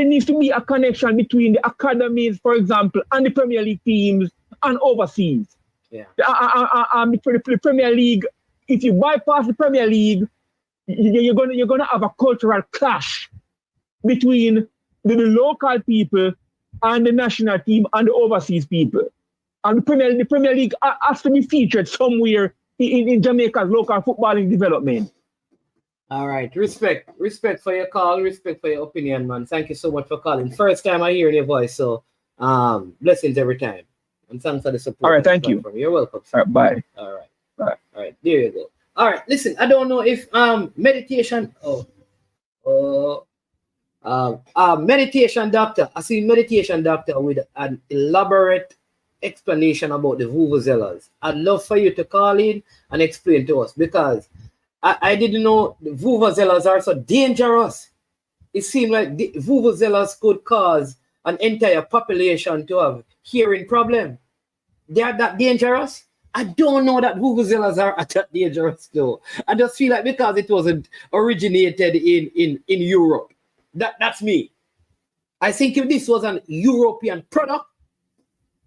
needs to be a connection between the academies, for example, and the Premier League teams and overseas. Yeah. The Premier League, if you bypass the Premier League, you're gonna have a cultural clash between the local people and the national team and the overseas people. And the Premier League has to be featured somewhere in Jamaica's local footballing development. All right. Respect for your call. Respect for your opinion, man. Thank you so much for calling. First time I hear your voice, so blessings every time. And thanks for the support. All right, thank you. You're welcome. All right, bye. All right. Bye. All right. There you go. All right. Listen, I don't know if meditation. Meditation doctor. I see meditation doctor with an elaborate explanation about the Vuvuzelas. I'd love for you to call in and explain to us, because I didn't know the Vuvuzelas are so dangerous. It seemed like the Vuvuzelas could cause an entire population to have hearing problem. They are that dangerous? I don't know that Vuvuzelas are that dangerous though. I just feel like because it wasn't originated in Europe. That's me. I think if this was an European product,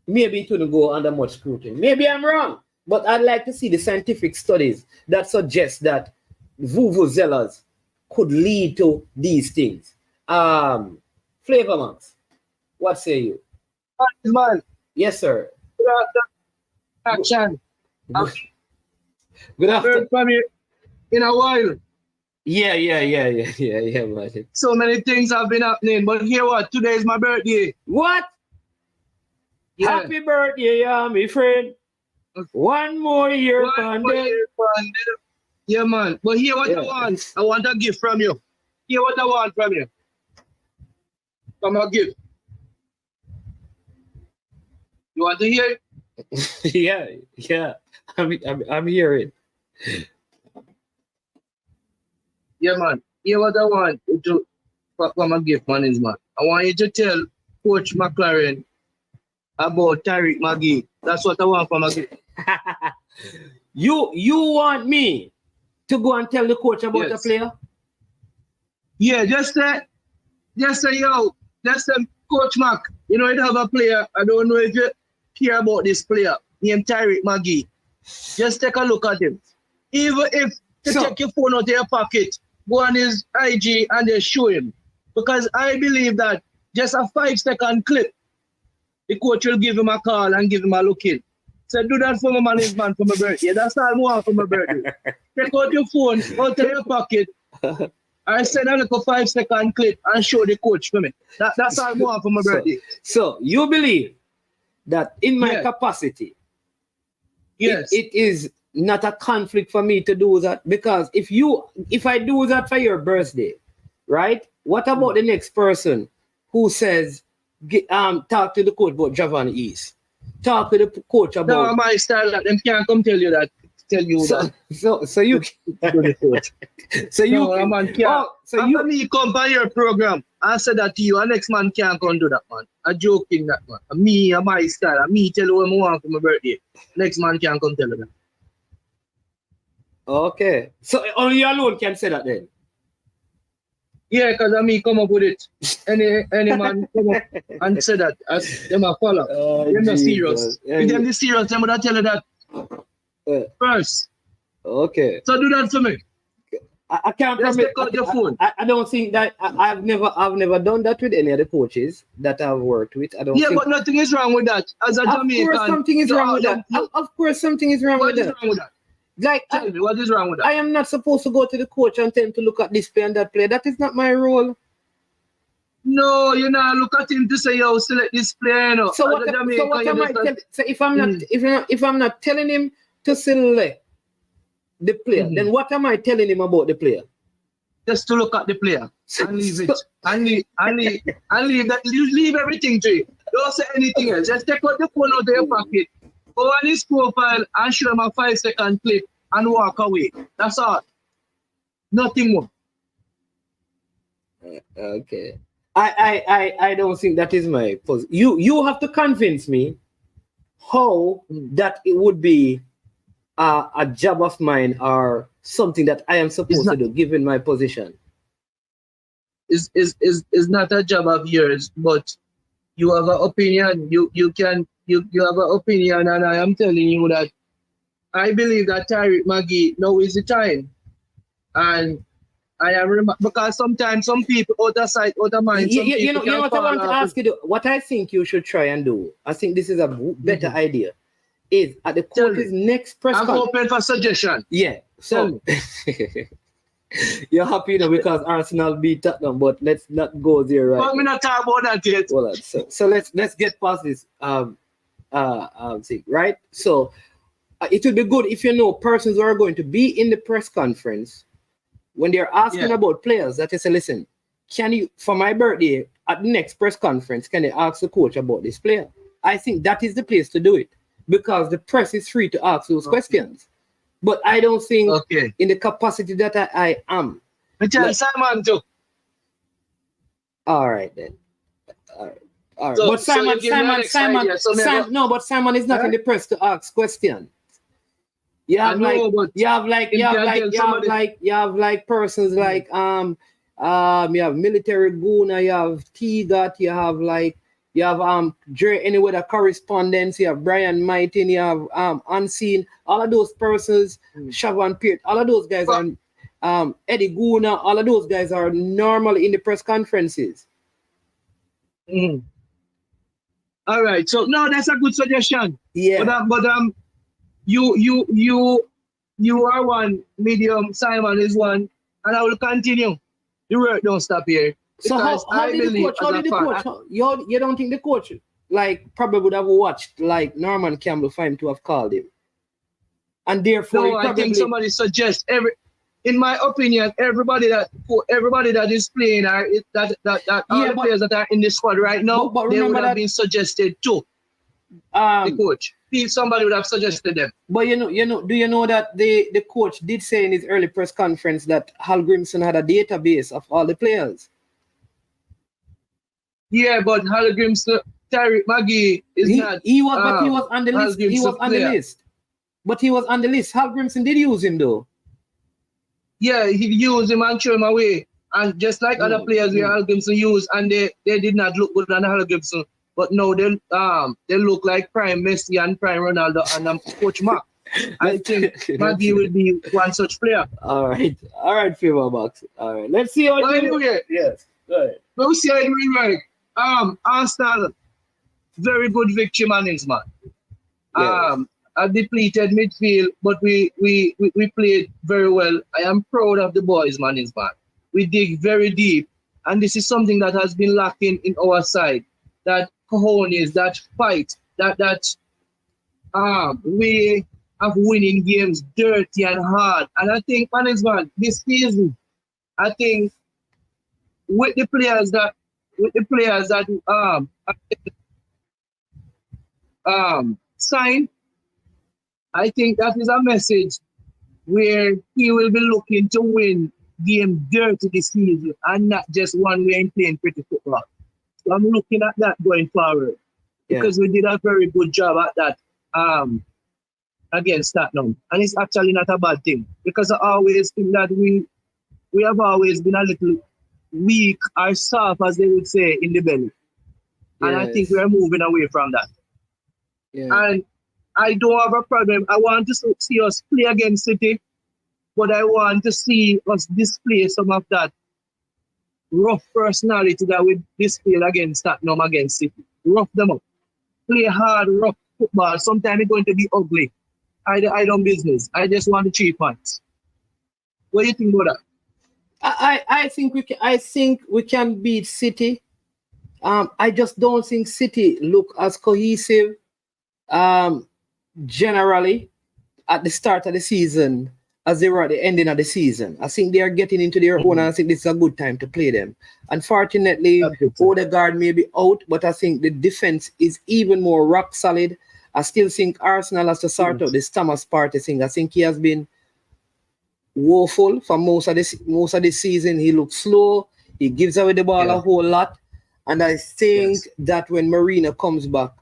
maybe it wouldn't go under much scrutiny. Maybe I'm wrong, but I'd like to see the scientific studies that suggest that Vuvuzelas could lead to these things. Flavor Max, what say you? Man, Yes, sir. action. Good afternoon. Heard from you in a while. Yeah, man. So many things have been happening, but hear what? Today is my birthday. What? Yeah. Happy birthday, my friend. One more year, One more year, man. Yeah, man. But hear what I want. I want a gift from you. Hear what I want from you. From a gift. You want to hear it? yeah. I'm hearing. Yeah, man. Hear what I want you to from a gift, man, is man. I want you to tell Coach McLaren about Tariq Magee. That's what I want from a gift. You want me to go and tell the coach about the player? Yeah, just say, Coach Mac, you know, you have a player. I don't know if you care about this player named Tariq Magee. Just take a look at him. Even if you take your phone out of your pocket, go on his IG and just show him. Because I believe that just a 5-second clip, the coach will give him a call and give him a look in. So do that for my management for my birthday. That's all I want for my birthday. Take out your phone out of your pocket. I send a little 5-second clip and show the coach for me. That's all I want for my birthday. So you believe that in my capacity, it is not a conflict for me to do that? Because if I do that for your birthday, right? What about the next person who says, talk to the coach about Javan East? Talk to the coach about. No, my style that them can't come tell you that. So you. So you. No, man can't. Me come by your program and say that to you, and next man can't come do that, man. I'm joking that, man. Me and my style, and me tell you what I want for my birthday. Next man can't come tell you that. Okay. So only you alone can say that then? Yeah, because I me come up with it. Any man come up and say that as them a follow. They're not serious. If them is serious, them would tell you that first. Okay. So do that for me. I can't promise. Your phone. I don't think that I've never done that with any of the coaches that I've worked with. I don't. Yeah, but nothing is wrong with that. As a Jamaican, of course, something is wrong with that. Of course, something is wrong with that. What is wrong with that? Like, tell me, what is wrong with that? I am not supposed to go to the coach and tell him to look at this play and that play. That is not my role. No, you know, look at him to say, yo, select this player. You know. So what am I telling? So if I'm not telling him to select the player, then what am I telling him about the player? Just to look at the player and leave it. And leave that. Leave everything to you. Don't say anything else. Just take out the phone out of your pocket. Go on his profile and show him a 5-second clip and walk away. That's all. Nothing more. Okay. I don't think that is my position. You have to convince me how that it would be a job of mine or something that I am supposed to do given my position. Is not a job of yours, but you have an opinion. You have an opinion, and I am telling you that I believe that Tariq Magee now is the time. And I am because sometimes some people out of sight, out of mind. Some You people know what I want to ask you. What I think you should try and do. I think this is a better idea. Is at the coach's next press I'm open for suggestion. Yeah. So you're happy because Arsenal beat Tottenham, but let's not go there right. But we're not talking about that yet. Well, so let's get past this thing, right? So it would be good if you know persons who are going to be in the press conference when they're asking about players that they say, listen, can you, for my birthday at the next press conference, can you ask the coach about this player? I think that is the place to do it because the press is free to ask those questions. But I don't think in the capacity that I am. Simon too. All right then. All right. So, but Simon is not in the press to ask questions. You have persons like you have military Guna, you have T-Dot, you have Dre Anywhere the correspondence, you have Brian Mightin, you have Unseen, all of those persons, Siobhan Peart, all of those guys are Eddie Guna, all of those guys are normally in the press conferences. All right, so no, that's a good suggestion. Yeah, but you are one, medium, Simon is one, and I will continue. The work don't stop here. So how did the coach? You don't think the coach probably would have watched Norman Campbell for him to have called him, and therefore no, I think somebody suggests in my opinion, everybody that is playing all the players that are in the squad right now, they would have been suggested too. The coach, somebody would have suggested them. But do you know that the coach did say in his early press conference that Hal Grimson had a database of all the players? Yeah, but Hal Grimson, Tariq Magee not. He was on the list. He was on the list. But he was on the list. Hal Grimson did use him though. Yeah, he used him and threw him away. And just like other players we Hal Grimson used, and they did not look good on Hal Grimson. But no, they look like prime Messi and prime Ronaldo and Coach Mark. I think Maggie will be one such player. All right, Fever Box. All right, let's see how it goes. Yes, go ahead. We'll see how it will work. Arsenal, very good victory management. A depleted midfield, but we played very well. I am proud of the boys management. We dig very deep, and this is something that has been lacking in our side. That cojones, that fight, that we have winning games dirty and hard. And I think management this season, I think with the players that signed, I think that is a message where he will be looking to win game dirty this season and not just one way in playing pretty football. So I'm looking at that going forward because we did a very good job at that against Tottenham. And it's actually not a bad thing because I always think that we have always been a little weak or soft, as they would say, in the belly. And I think we're moving away from that. Yeah. And I don't have a problem. I want to see us play against City, but I want to see us display some of that rough personality that we displayed against Tottenham, against City. Rough them up. Play hard, rough football. Sometimes it's going to be ugly. I don't business. I just want the 3 points. What do you think about that? I think we can beat City. I just don't think City look as cohesive generally at the start of the season as they were at the ending of the season. I think they are getting into their own, and I think this is a good time to play them. Unfortunately, Odegaard may be out, but I think the defense is even more rock solid. I still think Arsenal has to sort out this Thomas Partey thing. I think he has been woeful for most of this season. He looks slow. He gives away the ball a whole lot. And I think that when Marino comes back,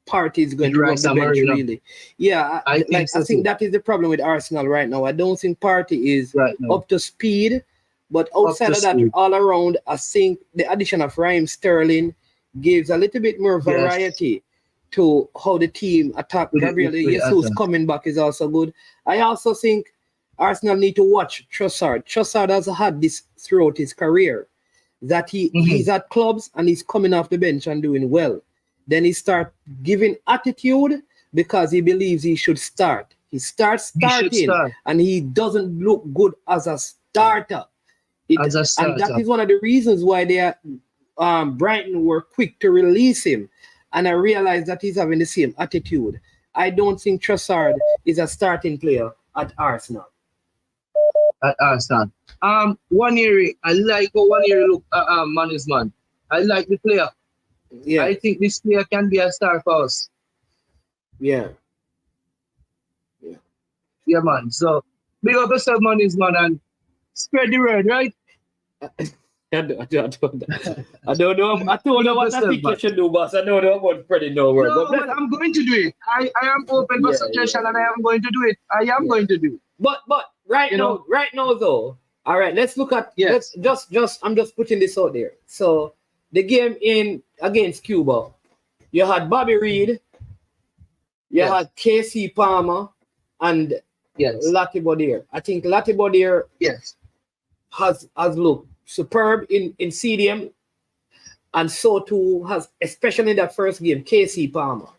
Partey is going to run the bench, really. Yeah, I think that is the problem with Arsenal right now. I don't think Partey is up to speed, but outside of that, all around, I think the addition of Raheem Sterling gives a little bit more variety to how the team attack. Gabriel Jesus coming back is also good. I also think Arsenal need to watch Trossard. Trossard has had this throughout his career, that he's at clubs and he's coming off the bench and doing well. Then he start giving attitude because he believes he should start. He starts starting and he doesn't look good as a starter. And that is one of the reasons why they Brighton were quick to release him. And I realized that he's having the same attitude. I don't think Trossard is a starting player at Arsenal. At Arsenal. 1 year, I like how 1 year look man is man. I like the player. Yeah. I think this player can be a star for us. Yeah. Yeah, man. So big up yourself, man is man, and spread the word, right? I don't know. I don't know what I think you should do, boss. I don't know about spreading no word. No, but I'm going to do it. I am open for suggestion, and I am going to do it. I am going to do it. But right now though, all right, let's look at I'm just putting this out there. So the game against Cuba, you had Bobby Reed, you had KC Palmer, and Lati Bodier. I think Lati Bodier has looked superb in CDM, and so too has, especially in that first game, KC Palmer.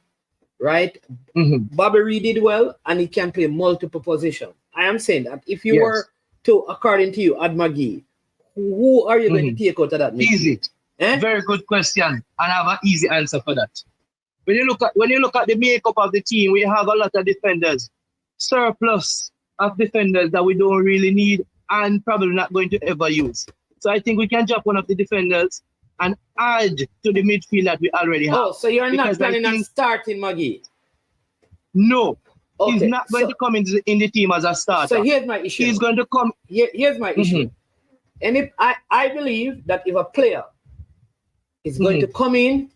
Right? Bobby Reed did well, and he can play multiple positions. I am saying that if you were to, according to you, add McGee, who are you going to take out of that? Easy. Very good question, and I have an easy answer for that. When you look at the makeup of the team, we have a lot of defenders, surplus of defenders that we don't really need and probably not going to ever use. So I think we can drop one of the defenders and add to the midfield that we already have. Oh, so you're not planning on starting McGee? No. Okay. He's not going to come in the team as a starter. So here's my issue. He's going to come. Here's my issue. And if I believe that if a player is going to come in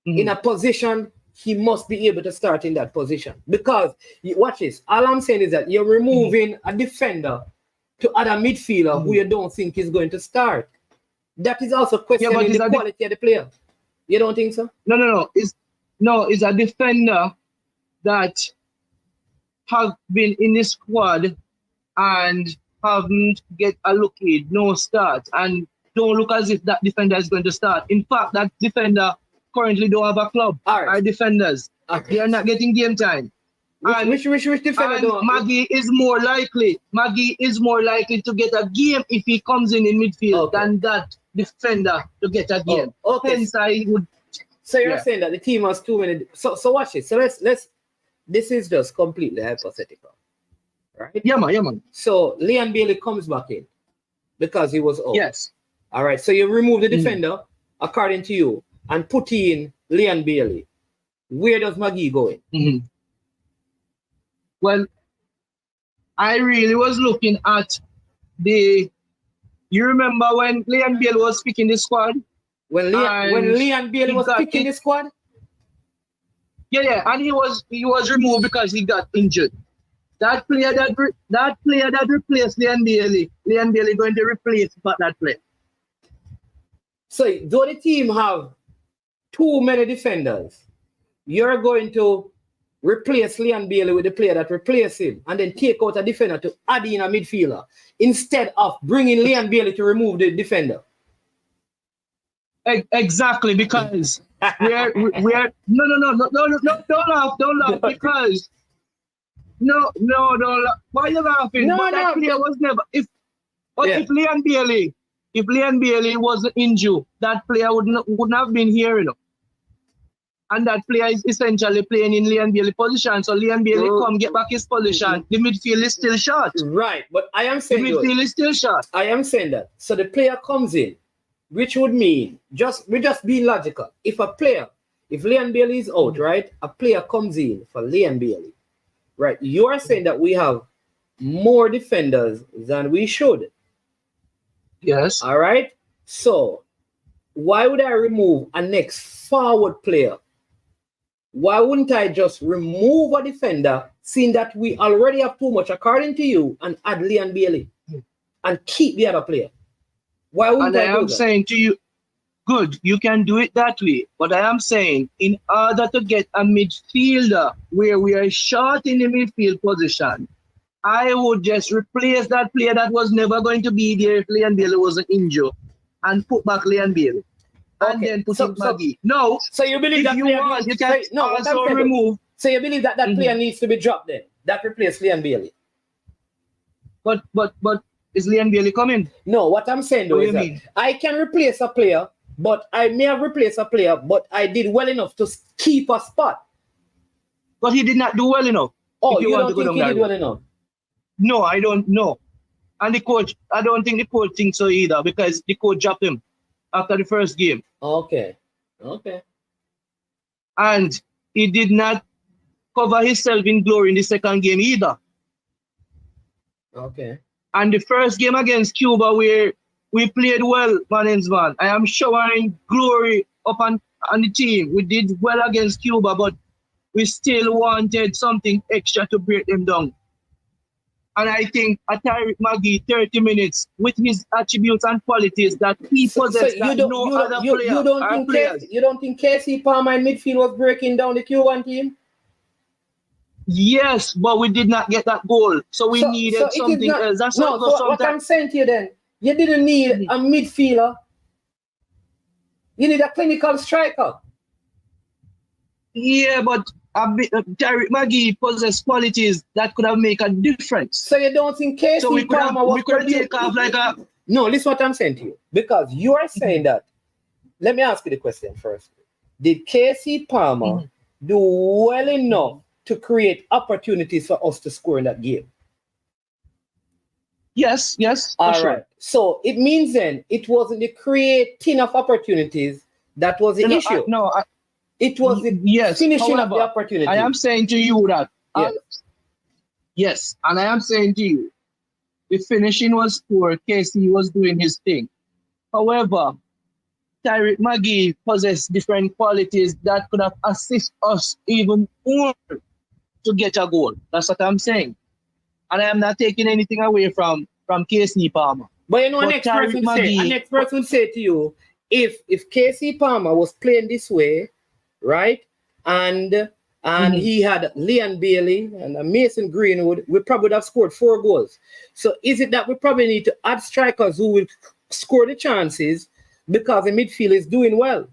a position, he must be able to start in that position. Because, watch this, all I'm saying is that you're removing a defender to add a midfielder who you don't think is going to start. That is also questioning the quality of the player. You don't think so? No. It's a defender that have been in the squad and haven't get allocated, no start, and don't look as if that defender is going to start. In fact, that defender currently don't have a club. Our defenders, they are not getting game time. Which defender don't? Maggie is more likely to get a game if he comes in midfield than that defender to get a game. Hence, I would. So you're saying that the team has too many. So watch it. So let's. This is just completely hypothetical, right? Yeah, man. So Leon Bailey comes back in because he was out. Yes. All right. So you remove the defender, according to you, and put in Leon Bailey. Where does McGee go in? Well, I really was looking at you remember when Leon Bailey was picking the squad? When Leon Bailey was picking the squad? Yeah, and he was removed because he got injured. That player that replaced Leon Bailey going to replace that player. So, though the team have too many defenders, you're going to replace Leon Bailey with the player that replaces him and then take out a defender to add in a midfielder instead of bringing Leon Bailey to remove the defender. Exactly, because we're don't laugh because don't laugh. Why are you laughing? That player was never if Leon Bailey wasn't injured, that player wouldn't have been here, you know. And that player is essentially playing in Leon Bailey position. So Leon Bailey come get back his position. The midfield is still short. Right, but I am saying the midfield is still short. I am saying that. So the player comes in, which would mean we're just being logical. If Leon Bailey is out, right, a player comes in for Leon Bailey, right? You are saying that we have more defenders than we should. Yes. All right. So why would I remove a next forward player? Why wouldn't I just remove a defender, seeing that we already have too much, according to you, and add Leon Bailey and keep the other player? Why wouldn't I am saying to you, good, you can do it that way. But I am saying, in order to get a midfielder where we are short in the midfield position, I would just replace that player that was never going to be there if Leon Bailey wasn't injured and put back Leon Bailey. And Okay, then put so- in Maggie. No, So you believe if that you player want, needs, you can so, no, what I'm also saying, remove. so you believe that Mhm. player needs to be dropped then? That replace Leon Bailey? But is Leon Bailey coming? No, what I'm saying though What do is you that mean? I can replace a player, but I may have replaced a player, but I did well enough to keep a spot. But he did not do well enough. Oh, if you want don't to go think down he that did road. well enough? No, I don't know. And the coach, I don't think the coach thinks so either because the coach dropped him after the first game. Okay. And he did not cover himself in glory in the second game either. Okay. And the first game against Cuba where we played well, man. I am showering glory up on the team. We did well against Cuba, but we still wanted something extra to break them down. And I think a Tyrick Maggie, 30 minutes, with his attributes and qualities that he possesses that no other player or players. You don't think Casey Palmer in midfield was breaking down the Cuban team? Yes, but we did not get that goal. So we needed it is something not- else. That's no, so what I'm saying to you then, you didn't need a midfielder. You need a clinical striker. Yeah, but Tyrick Maggie possesses qualities that could have made a difference. So you don't think Casey So we could Palmer was take off like a... No, listen what I'm saying to you. Because you are saying that. Let me ask you the question first. Did Casey Palmer do well enough to create opportunities for us to score in that game? Yes. All sure. right. So it means then it wasn't the creating of opportunities that was the issue. It was the finishing of the opportunity. I am saying to you that. Yes. Yes, and I am saying to you, the finishing was poor. Casey was doing his thing. However, Tyrick Maggie possessed different qualities that could have assisted us even more to get a goal. That's what I'm saying. And I am not taking anything away from Casey Palmer. But you know, next person would say to you, if Casey Palmer was playing this way, right, and he had Leon Bailey and Mason Greenwood, we probably would have scored 4 goals. So is it that we probably need to add strikers who will score the chances because the midfield is doing well?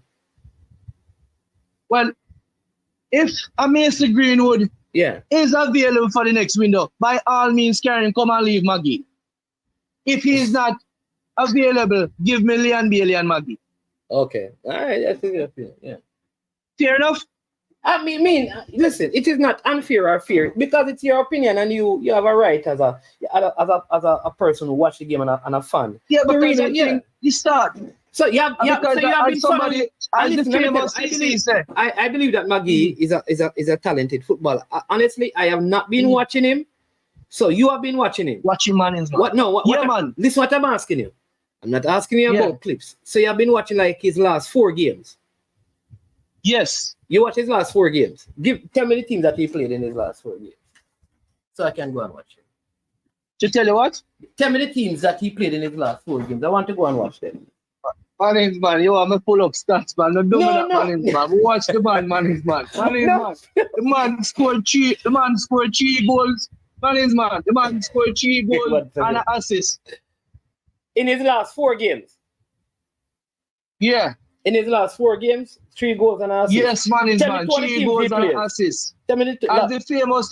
Well, if a Mason Greenwood is available for the next window, by all means, Karen, come and leave Maggie. If he is not available, give me Leon Bailey and Maggie. Okay. All right. That's a good opinion. Yeah. Fair enough? I mean, listen, it is not unfair or fair because it's your opinion and you have a right as a person who watch the game and a fan. Yeah, but I think you start. So you have been somebody as the famous I believe that Maggie is a talented footballer. Honestly, I have not been watching him. So you have been watching him. Watching man is man. Man. This is what I'm asking you. I'm not asking you about clips. So you have been watching like his last 4 games. Yes. You watch his last 4 games. Tell me the teams that he played in his last 4 games. So I can go and watch him. To tell you what? Tell me the teams that he played in his last 4 games. I want to go and watch them. Man, you want me pull up stats, man. Man. Watch the man. The man scored 3 goals. The man scored 3 goals and an assist. In his last 4 games? Yeah. In his last 4 games, 3 goals and an assist? Yes, man. 3 goals and an assist. Tell me as the famous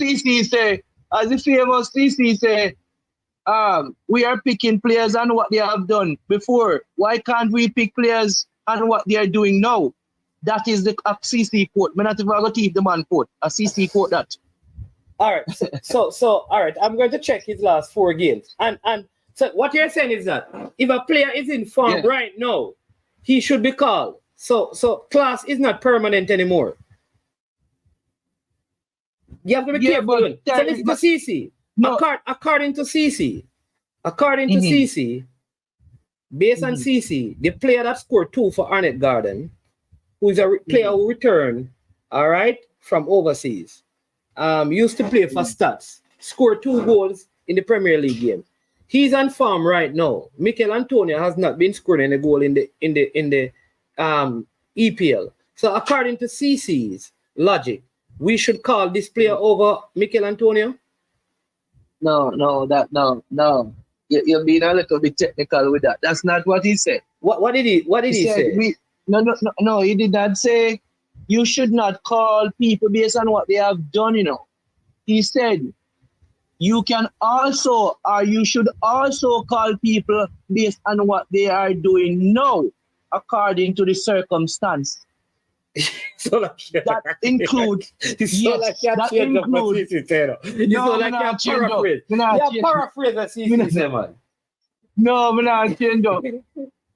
TC say, we are picking players on what they have done before. Why can't we pick players on what they are doing now? That is the CC quote. I'm not even going to teach the man quote. A CC quote that. All right. So all right. I'm going to check his last 4 games. And so what you're saying is that if a player is in form right now, he should be called. So class is not permanent anymore. You have to be careful. So listen to CC. No. According to CC, based on CC, the player that scored 2 for Arnett Garden, who is a player who returned, all right, from overseas, used to play for Stats, scored 2 goals in the Premier League game. He's on form right now. Mikel Antonio has not been scoring a goal in the EPL. So according to CC's logic, we should call this player over Mikel Antonio. No. You're being a little bit technical with that. That's not what he said. What did he He said say? no. He did not say you should not call people based on what they have done. He said you can also, or you should also call people based on what they are doing now, according to the circumstance. So like, That includes, so like you that change up what includes. CC said. You so like you paraphrase. You paraphrase what CC said, man. No, I'm not change up.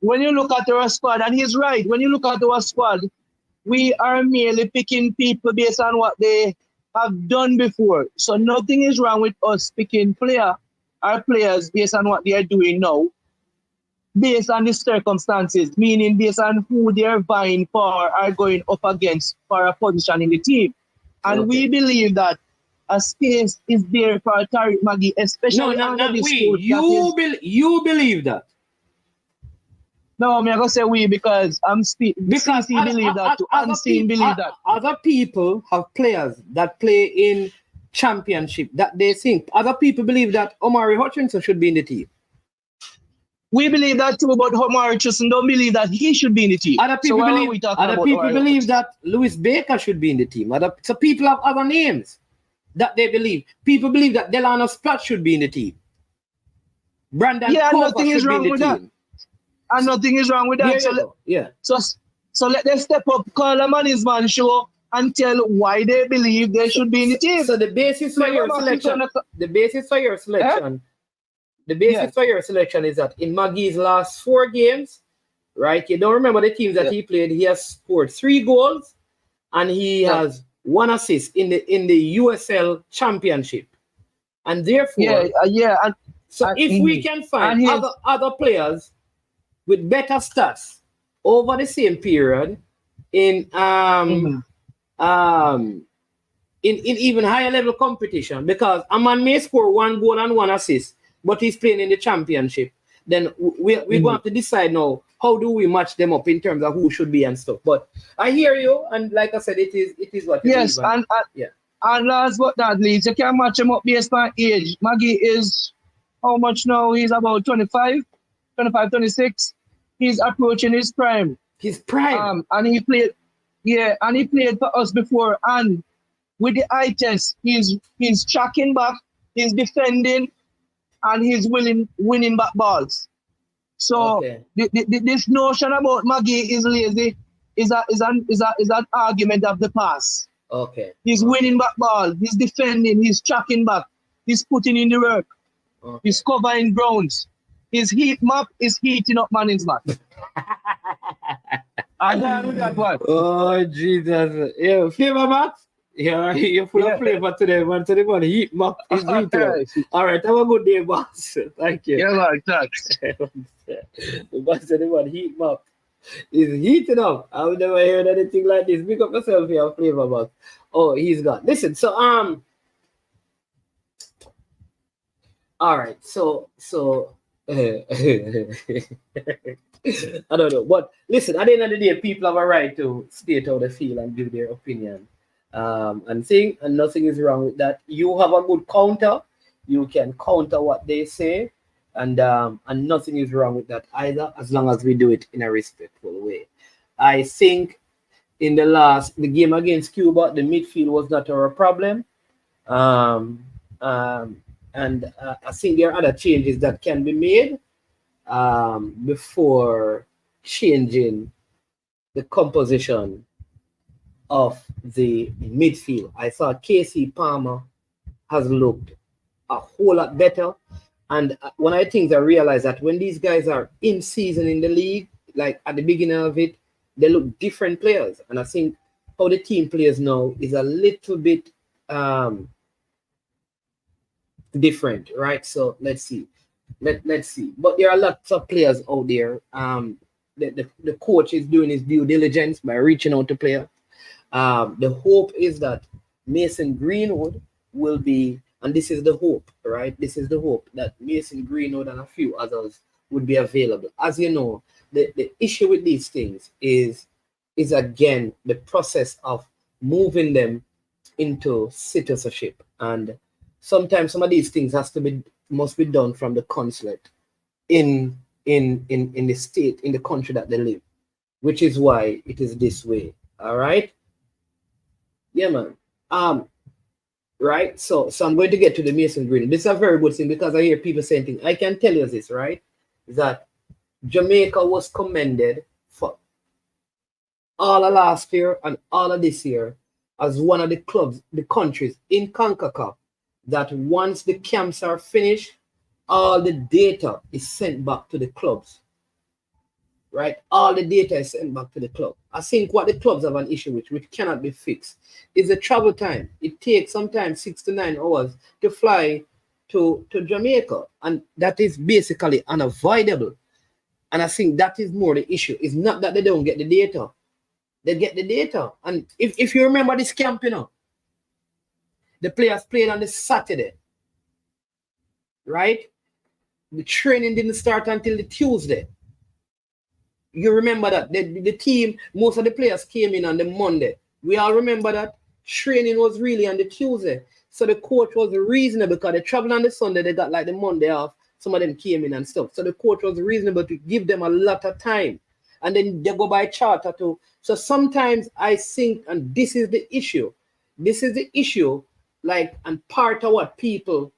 When you look at our squad, and he's right, when you look at our squad, we are merely picking people based on what they have done before. So nothing is wrong with us picking our players based on what they are doing now, based on the circumstances, meaning based on who they are vying for or going up against for a position in the team. And we believe that a space is there for Tariq Maggie, especially under this coach. You believe that? No, I'm going to say we because because he believe that too. Unseen believe that. Other people have players that play in championship that they think. Other people believe that Omari Hutchinson should be in the team. We believe that too, but Omari Hutchinson don't believe that he should be in the team. Other people believe that Lewis Baker should be in the team. So people have other names that they believe. People believe that Delano Splat should be in the team. Brandon Cover should be in the team. And nothing is wrong with that. So let them step up, call a man his man show and tell why they believe they should be in the team. So the basis for your selection, for your selection is that in Maggie's last 4 games, right? You don't remember the teams that he played. He has scored 3 goals and he has 1 assist in the USL Championship. And therefore, if we can find other players with better stats over the same period in even higher level competition, because a man may score 1 goal and 1 assist, but he's playing in the championship, then we're going to have to decide now how do we match them up in terms of who should be and stuff. But I hear you, and like I said, it is what it is. And last but not least, you can match him up based on age. Maggie is how much now? He's about 25, 26. He's approaching his prime. His prime. And he played for us before. And with the eye test, he's tracking back, he's defending, and he's winning back balls. So this notion about Maggie is lazy is an argument of the past. Okay. He's winning back ball, he's defending, he's tracking back, he's putting in the work, he's covering grounds. His heat map is heating up management. And that one. Oh Jesus! Yeah, flavor Max. Yeah, you're full of flavor today, man. Today, man, heat map is heating up. All right, have a good day, boss. Thank you. Yeah, man, thanks. The boss said, "Man, heat map is heating up." I've never heard anything like this. Pick up yourself here, flavor Max. Oh, he's gone. Listen, so all right, so. I don't know, but listen, at the end of the day, people have a right to state how they feel and give their opinion. And nothing is wrong with that. You have a good counter, you can counter what they say, and nothing is wrong with that either, as long as we do it in a respectful way. I think in the game against Cuba, the midfield was not our problem. And I think there are other changes that can be made before changing the composition of the midfield. I thought Casey Palmer has looked a whole lot better. And one of the things I realized that when these guys are in season in the league, like at the beginning of it, they look different players. And I think how the team plays now is a little bit different, right? So let's see. Let's see. But there are lots of players out there. The coach is doing his due diligence by reaching out to players. The hope is that Mason Greenwood will be, and this is the hope, right? This is the hope that Mason Greenwood and a few others would be available. As you know, the issue with these things is again the process of moving them into citizenship. And sometimes some of these things must be done from the consulate in the state, in the country that they live, which is why it is this way. All right. Yeah, man. Right. So I'm going to get to the Mason Green. This is a very good thing because I hear people saying things. I can tell you this, right? That Jamaica was commended for all of last year and all of this year as one of the clubs, the countries in CONCACAF that once the camps are finished, all the data is sent back to the clubs. Right? All the data is sent back to the club. I think what the clubs have an issue with, which cannot be fixed, is the travel time. It takes sometimes 6 to 9 hours to fly to Jamaica. And that is basically unavoidable. And I think that is more the issue. It's not that they don't get the data. They get the data. And if you remember this camp, you know, the players played on the Saturday. Right? The training didn't start until the Tuesday. You remember that the team, most of the players came in on the Monday. We all remember that training was really on the Tuesday. So the coach was reasonable because they traveled on the Sunday, they got like the Monday off. Some of them came in and stuff. So the coach was reasonable to give them a lot of time. And then they go by charter too. So sometimes I think, and this is the issue. This is the issue, like, and part of what people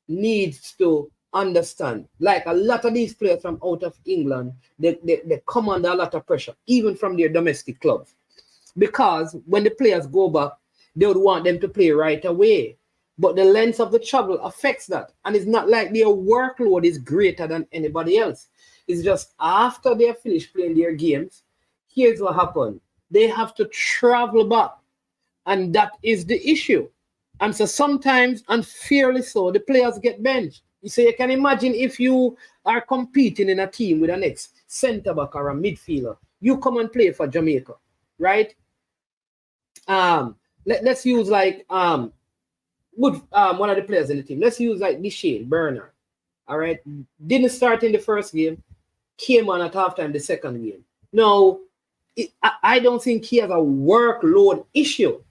needs to understand. Like a lot of these players from out of England, they come under a lot of pressure, even from their domestic clubs. Because when the players go back, they would want them to play right away. But the length of the travel affects that. And it's not like their workload is greater than anybody else. It's just after they're finished playing their games, here's what happened. They have to travel back. And that is the issue. And so sometimes, unfairly so, the players get benched. So you can imagine if you are competing in a team with an ex-centre-back or a midfielder, you come and play for Jamaica, right? Let's use like one of the players in the team. Let's use like Deshane Bernard, all right? Didn't start in the first game, came on at halftime the second game. No, I don't think he has a workload issue.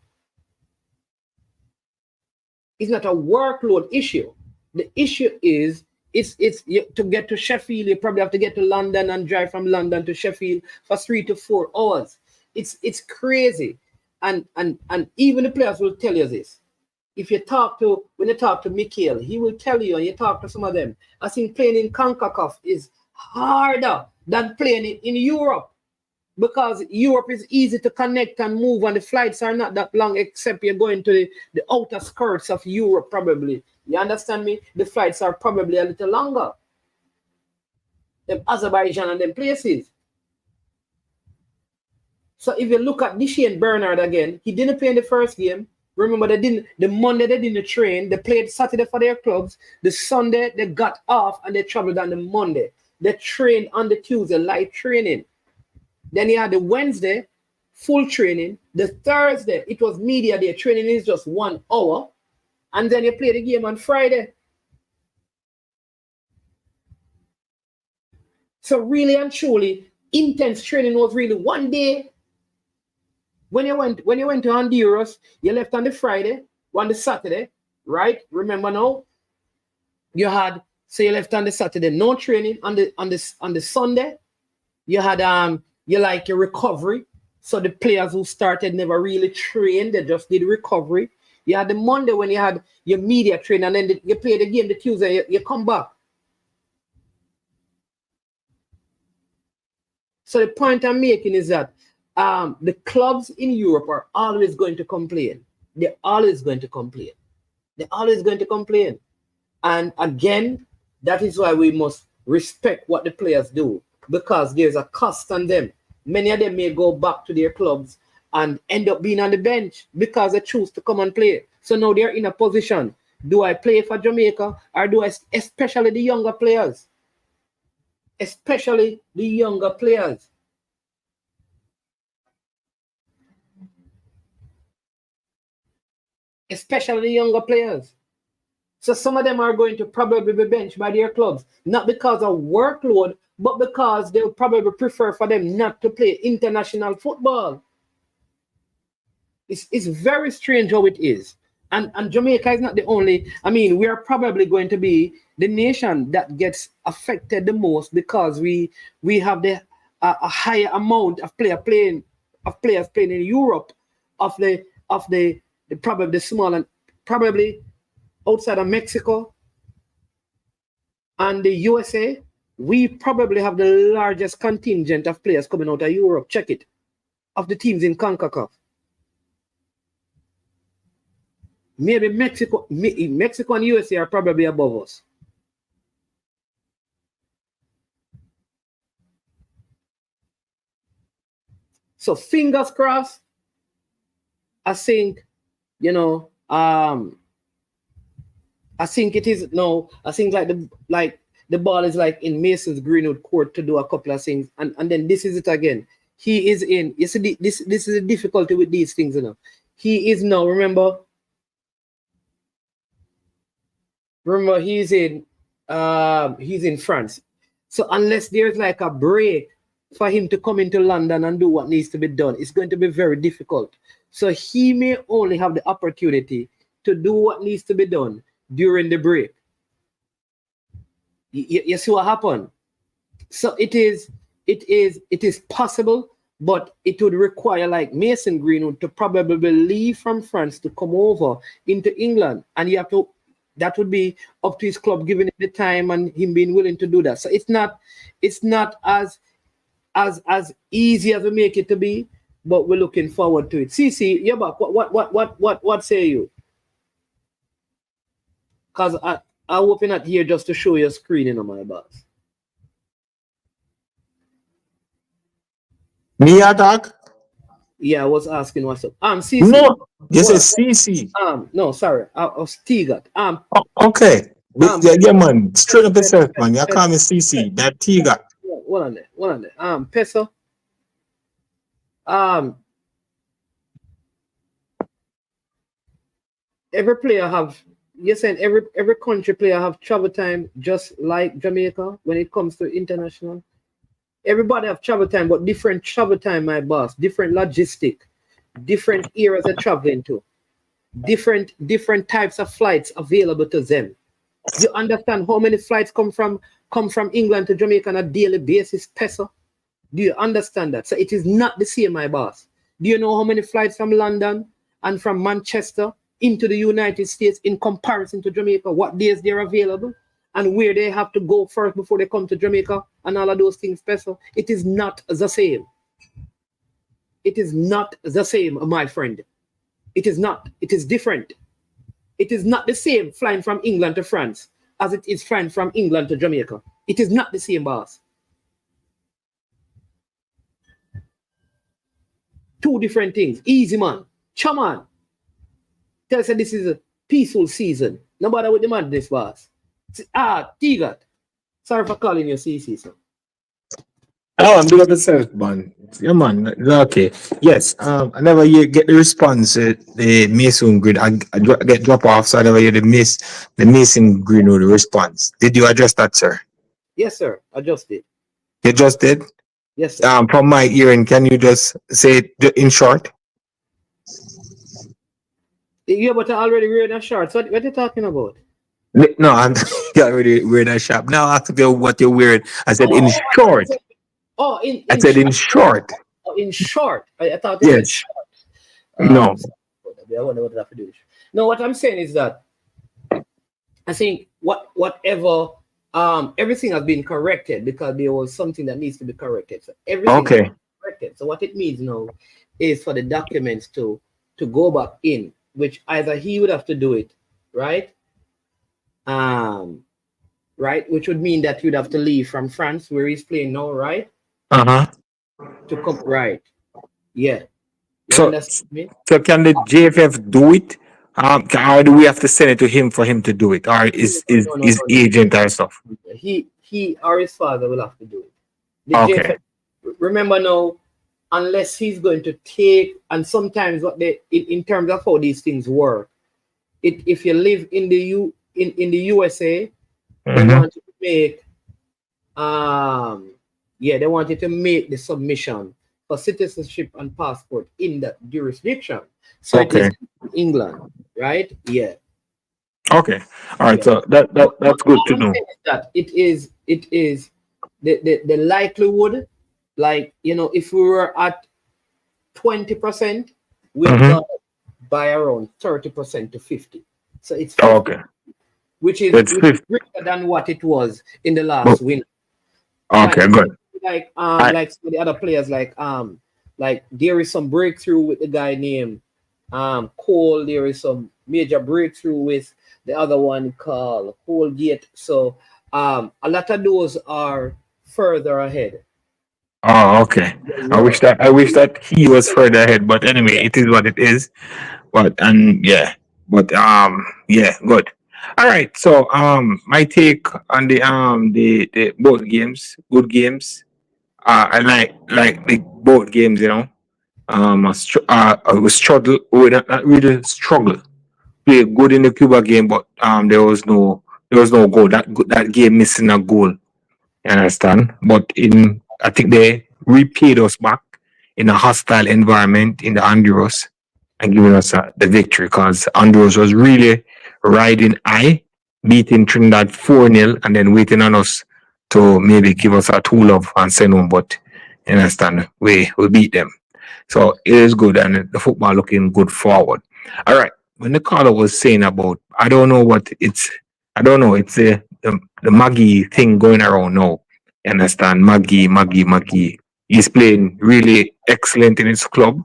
It's not a workload issue. The issue is to get to Sheffield, you probably have to get to London and drive from London to Sheffield for 3 to 4 hours. It's crazy. And even the players will tell you this. When you talk to Mikel, he will tell you, and you talk to some of them, I think playing in CONCACAF is harder than playing in Europe. Because Europe is easy to connect and move, and the flights are not that long, except you're going to the outer skirts of Europe, probably. You understand me? The flights are probably a little longer. Them Azerbaijan and them places. So if you look at Deshane Bernard again, he didn't play in the first game. Remember, the Monday they didn't train. They played Saturday for their clubs. The Sunday they got off and they traveled on the Monday. They trained on the Tuesday, light training. Then you had the Wednesday, full training. The Thursday, it was media day. Training is just 1 hour. And then you play the game on Friday. So really and truly, intense training was really 1 day. When you went to Honduras, you left on the Friday, on the Saturday, right? Remember now? You left on the Saturday, no training. On the Sunday, you had your recovery. So the players who started never really trained, they just did recovery. You had the Monday when you had your media training, and then you play the game the Tuesday, you come back. So the point I'm making is that the clubs in Europe are always going to complain. They're always going to complain. They're always going to complain. And again, that is why we must respect what the players do, because there's a cost on them. Many of them may go back to their clubs and end up being on the bench because they choose to come and play. So now they're in a position. Do I play for Jamaica, or do I, especially the younger players? Especially the younger players. Especially the younger players. So some of them are going to probably be benched by their clubs, not because of workload, but because they'll probably prefer for them not to play international football. It's very strange how it is. And Jamaica is not the only. I mean, we are probably going to be the nation that gets affected the most because we have a higher amount of players playing in Europe, of the probably the small and probably outside of Mexico and the USA. We probably have the largest contingent of players coming out of Europe. Check it, of the teams in CONCACAF. Maybe Mexico and USA are probably above us. So fingers crossed. I think, I think it is no. I think like the ball is like in Mason's Greenwood court to do a couple of things, and then this is it again. He is in. You see, this is the difficulty with these things, He is now. Remember, he's in France. So unless there's like a break for him to come into London and do what needs to be done, it's going to be very difficult. So he may only have the opportunity to do what needs to be done during the break. You see what happened? So it is possible, but it would require like Mason Greenwood to probably leave from France to come over into England, and you have to. That would be up to his club, giving him the time and him being willing to do that. So it's not as easy as we make it to be, but we're looking forward to it. CC, you're back. What say you? Because I open that here just to show you a screening on my boss. Me attack? Yeah, I was asking what's up. CC. No, you said CC. No, sorry. I was Tigat. Okay. Yeah, man. Straight up yourself, man. You call me CC. That Tigat. One on there. Peso. Every player have. You're saying every country player have travel time just like Jamaica when it comes to international. Everybody have travel time, but different travel time, my boss. Different logistic, different areas they're traveling to, different types of flights available to them. You understand how many flights come from England to Jamaica on a daily basis, Peso? Do you understand that? So it is not the same, my boss. Do you know how many flights from London and from Manchester into the United States in comparison to Jamaica? What days they're available? And where they have to go first before they come to Jamaica and all of those things special. It is not the same. It is not the same, my friend. It is not. It is different. It is not the same flying from England to France as it is flying from England to Jamaica. It is not the same, boss. Two different things. Easy, man. Come on. Tell us that this is a peaceful season. No matter with the madness, boss. Tigat. Sorry for calling you CC, sir. Oh, I'm doing myself, man. Yeah, man. Okay. Yes. I never get the response. The Mason Green. I get drop off, so I never hear the Mason Greenwood response. Did you address that, sir? Yes, sir. I just did. You just did? Yes, sir. From my hearing, can you just say it in short? Yeah, but I already read that short. So what are you talking about? No, I'm already wearing that shop. Now I have to go what you're wearing. I said in short. I said in short. Oh, in short. I thought it was short. No. I wonder what that have to do with. No, what I'm saying is that I think whatever everything has been corrected because there was something that needs to be corrected. So everything has been corrected. So what it means now is for the documents to go back in, which either he would have to do it, right? Right, which would mean that you'd have to leave from France where he's playing now, right? To come, right? Yeah. So can the JFF do it? Or do we have to send it to him for him to do it, or is his agent or stuff? He or his father will have to do it. The JFF, remember now, unless he's going to take, and sometimes what they in terms of how these things work, if you live in the USA, they want you to make they want you to make the submission for citizenship and passport in that jurisdiction. So it is England, right? Yeah. Okay. All right. Yeah. So that's good All to I'm know. saying is that it is the likelihood, like, you know, if we were at 20%, we've Mm-hmm. got by around 30% to 50. So it's 50, Okay. which It's is 50. greater than what it was in the Oh, last win. okay. Good. I Like some of the other players, like there is some breakthrough with the guy named Cole. There is some major breakthrough with the other one called Holgate. So a lot of those are further ahead Oh, okay. than I wish that he was further ahead, but anyway, yeah. it is what it is. But yeah, good. All right. So my take on the both games, good games. I like the both games. I was struggle. We not really struggle. Play good in the Cuba game, but there was no goal. That game missing a goal. You understand? But I think they repaid us back in a hostile environment in the Honduras and giving us the victory because Honduras was really riding high, beating Trinidad 4-0 and then waiting on us to maybe give us a tool of and send home. But you understand? We beat them. So it is good and the football looking good forward. All right. When the caller was saying about, I don't know, it's the Maggie thing going around now. You understand? Maggie. He's playing really excellent in his club.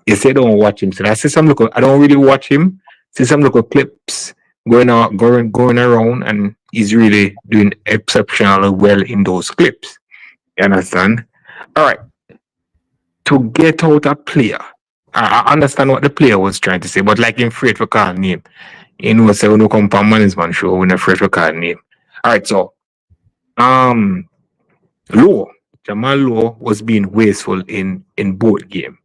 You say don't watch him. So I see some local, I don't really watch him. See some local clips going around, and he's really doing exceptionally well in those clips. You understand? All right. To get out a player. I understand what the player was trying to say, but like in afraid for call name. You know, say when you come from management show, when afraid for call name. All right, so um Low, Jamal Low was being wasteful in both game.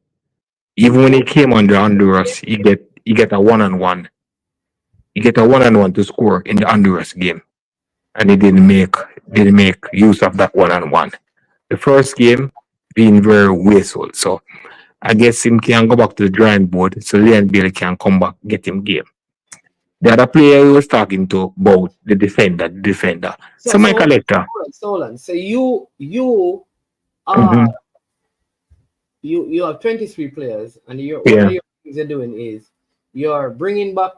Even when he came on the Honduras, he get a one-on-one. He get a one-on-one to score in the Honduras game. And he didn't make use of that one-on-one. The first game being very wasteful. So I guess him can go back to the drawing board so Leon Bailey can come back, get him game. The other player he was talking to about the defender. So So my collector. hold on. So you are Mm-hmm. you have 23 players, and you one of Yeah. your things you're doing is you're bringing back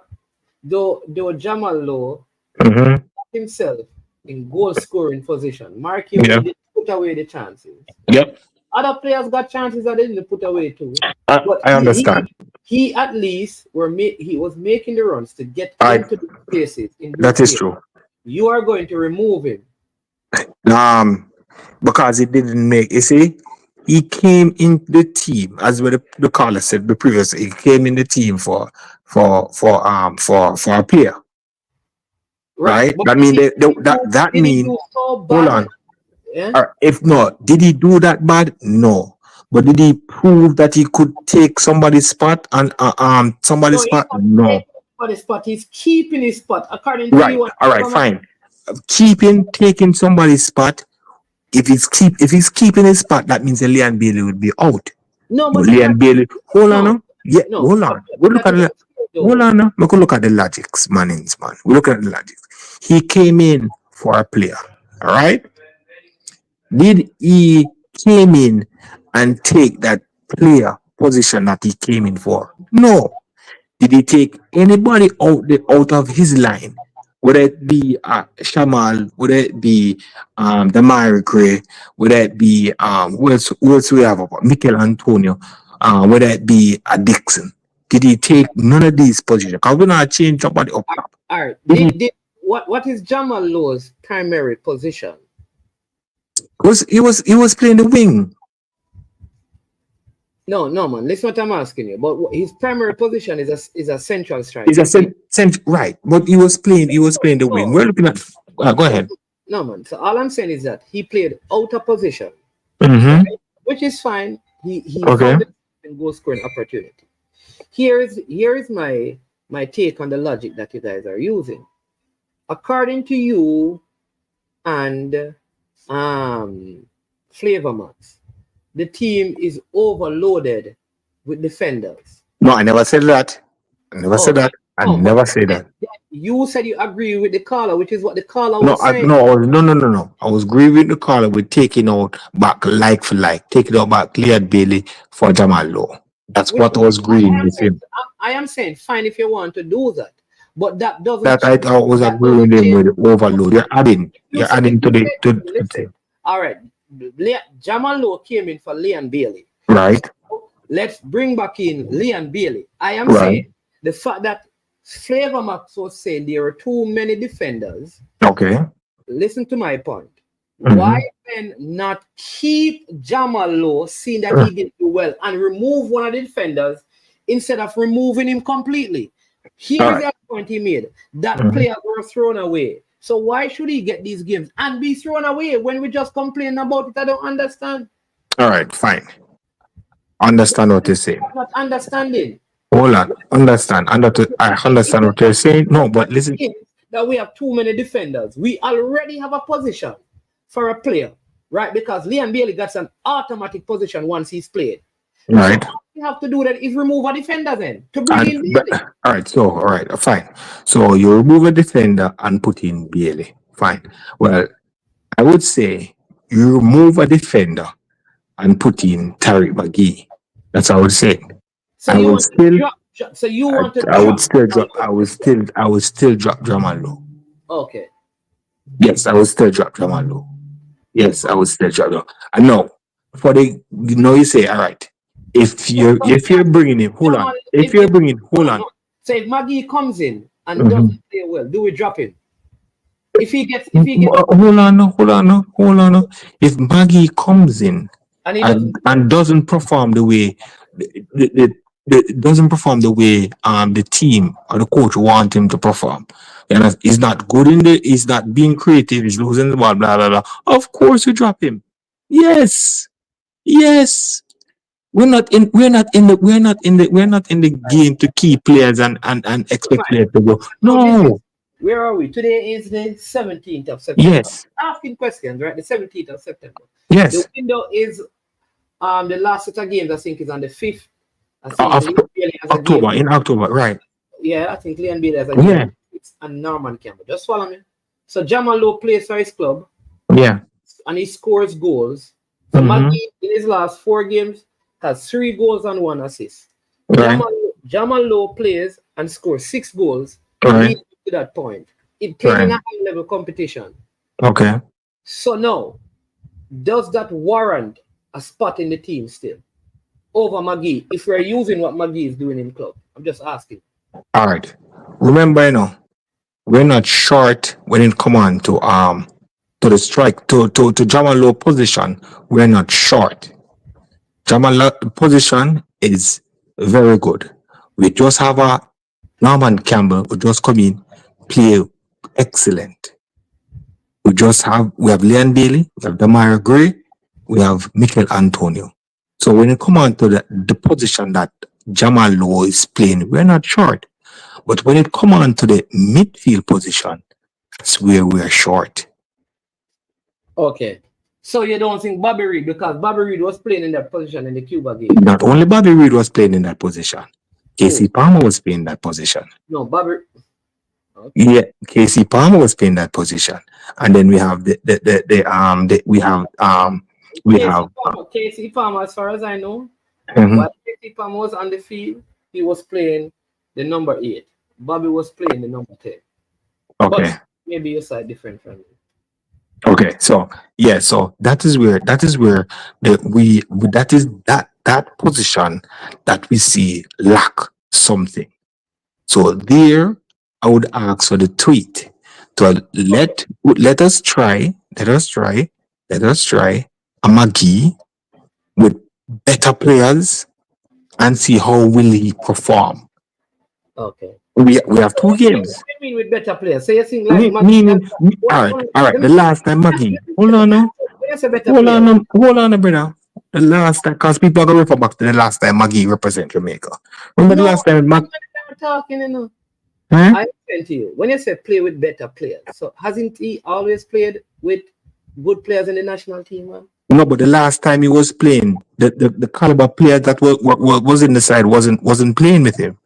though Jamal Lowe Mm-hmm. himself in goal scoring position. Mark him, Yeah. he didn't put away the chances. Yep. Other players got chances that they didn't put away too, but I understand. he at least he was making the runs to get I into the places in those That is games. true. You are going to remove him. Um, because it didn't make. You see, he came in the team as what the caller said the previous. He came in the team for a player, Right, right? but That mean that did he mean. do so Hold bad? on. Yeah. If not, did he do that bad? No. But did he prove that he could take somebody's spot and somebody's No, he's spot? not No. taking his spot. He's keeping his spot, according to Right. you. All right. Fine. Taking somebody's spot. If he's keeping his spot, that means Leon Bailey would be out. No, But but Leon Bailey, hold on no, now. Yeah, no. hold on. We look That at is the absurd, hold though. on now. We could look at the logics, man. We look at the logics. He came in for a player. All right. Did he came in and take that player position that he came in for? No. Did he take anybody out of his line? Whether it be Shamal, whether it be the Gray, whether it be who else we have about Mikel Antonio, whether it be a Dixon. Did he take none of these positions? Because we're not change somebody up top. All right. Did he What is Jamal Lowe's primary position? he was playing the wing. No, man. Listen what I'm asking you. But his primary position is a central striker. He's a right, but he was playing the wing. We're looking at go ahead. No, man. So all I'm saying is that he played out of position, Mm-hmm. which is fine. He Okay. found a goal scoring opportunity. Here is my take on the logic that you guys are using. According to you and Flavor Max, the team is overloaded with defenders. No, I never said that. I never said Oh, that. I No, never say that. you said you agree with the caller, which is what the caller No, was saying. no. I was agreeing with the caller with taking out back like for like, taking out back Leon Bailey for Jamal Lowe. That's Which what I was agreeing with him. I am saying fine if you want to do that, but that doesn't That I was that agreeing with doesn't him change. with the overload. You You're said, adding to the listen. All right, Jamal Lowe came in for Leon Bailey. right, Let's bring back in Leon Bailey. I am right. saying the fact that Flavor Max was saying there are too many defenders. Okay. Listen to my point. Mhm. Why then not keep Jamal Lowe, seeing that he did do well, and remove one of the defenders instead of removing him completely? Here is the point he made. That players were thrown away. So why should he get these games and be thrown away when we just complain about it? I don't understand. All right, fine. Understand what you're saying. I'm not understanding. Hold on. Understand. I understand what you're saying. No, but listen. That we have too many defenders. We already have a position for a player, right? Because Leon Bailey gets an automatic position once he's played. Right. So what we have to do then is remove a defender then to bring in Bailey. All right, fine. So you remove a defender and put in Bailey. Fine. Well, I would say you remove a defender and put in Tariq McGee. That's what I would say. So you want to drop? So you want to? I would still drop Jamal Lowe. Okay. Yes, I would still drop Jamal Lowe. Yes, I would still drop Jamal. I know. You say, all right. If you're bringing him, hold on. So if Maggie comes in and doesn't play well, do we drop him? Hold on. If Maggie comes in and doesn't perform the way the team or the coach want him to perform, and he's not good he's not being creative, he's losing the ball, blah blah blah. Of course we drop him. Yes. We're not in the game to keep players and expect players to go. No. Where are we? Today is the 17th of September. Yes. Asking questions, right? The 17th of September. Yes. The window is the last set of games, I think, is on the 5th. October, in October, right. Yeah, I think Leon Bailey has a game. It's a Norman Campbell. Just follow me. So Jamal Lowe plays for his club. Yeah. And he scores goals. So Maggie, in his last 4 games, has 3 goals and 1 assist. Right. Jamal Lowe plays and scores 6 goals. Right. To that point. It played in a high level competition. Okay. So now, does that warrant a spot in the team still over McGee if we're using what McGee is doing in club? I'm just asking. All right. Remember, we're not short when it come on to the strike to Jamal Lowe position. We're not short. Jamal Lowe position is very good. We just have a Norman Campbell who just come in, play excellent. We have Leon Bailey, we have Demario Gray, we have Mikel Antonio. So when it come on to the position that Jamal Lowe is playing, we're not short. But when it come on to the midfield position, that's where we're short. Okay. So you don't think Bobby Reid, because Bobby Reid was playing in that position in the Cuba game? Not only Bobby Reid was playing in that position. Casey Palmer was playing that position. No, Bobby. Okay. Yeah, Casey Palmer was playing that position, and then we have Casey Palmer. As far as I know, while Casey Palmer was on the field, he was playing the number 8. Bobby was playing the number 10. Okay, but maybe your side different from me. Okay, so that is where that position that we see lack something. So there, I would ask for the tweet to let us try a McGee with better players and see how will he perform. Okay. We have 2 games. What do you mean with better players? So you think like all right. The last time McGee. Hold on, brother. The last time, because people are going to refer back to the last time McGee represent Jamaica. Remember the last time talking, I explain to you. When you say play with better players, so hasn't he always played with good players in the national team, man? No, but the last time he was playing, the caliber player that was in the side wasn't playing with him.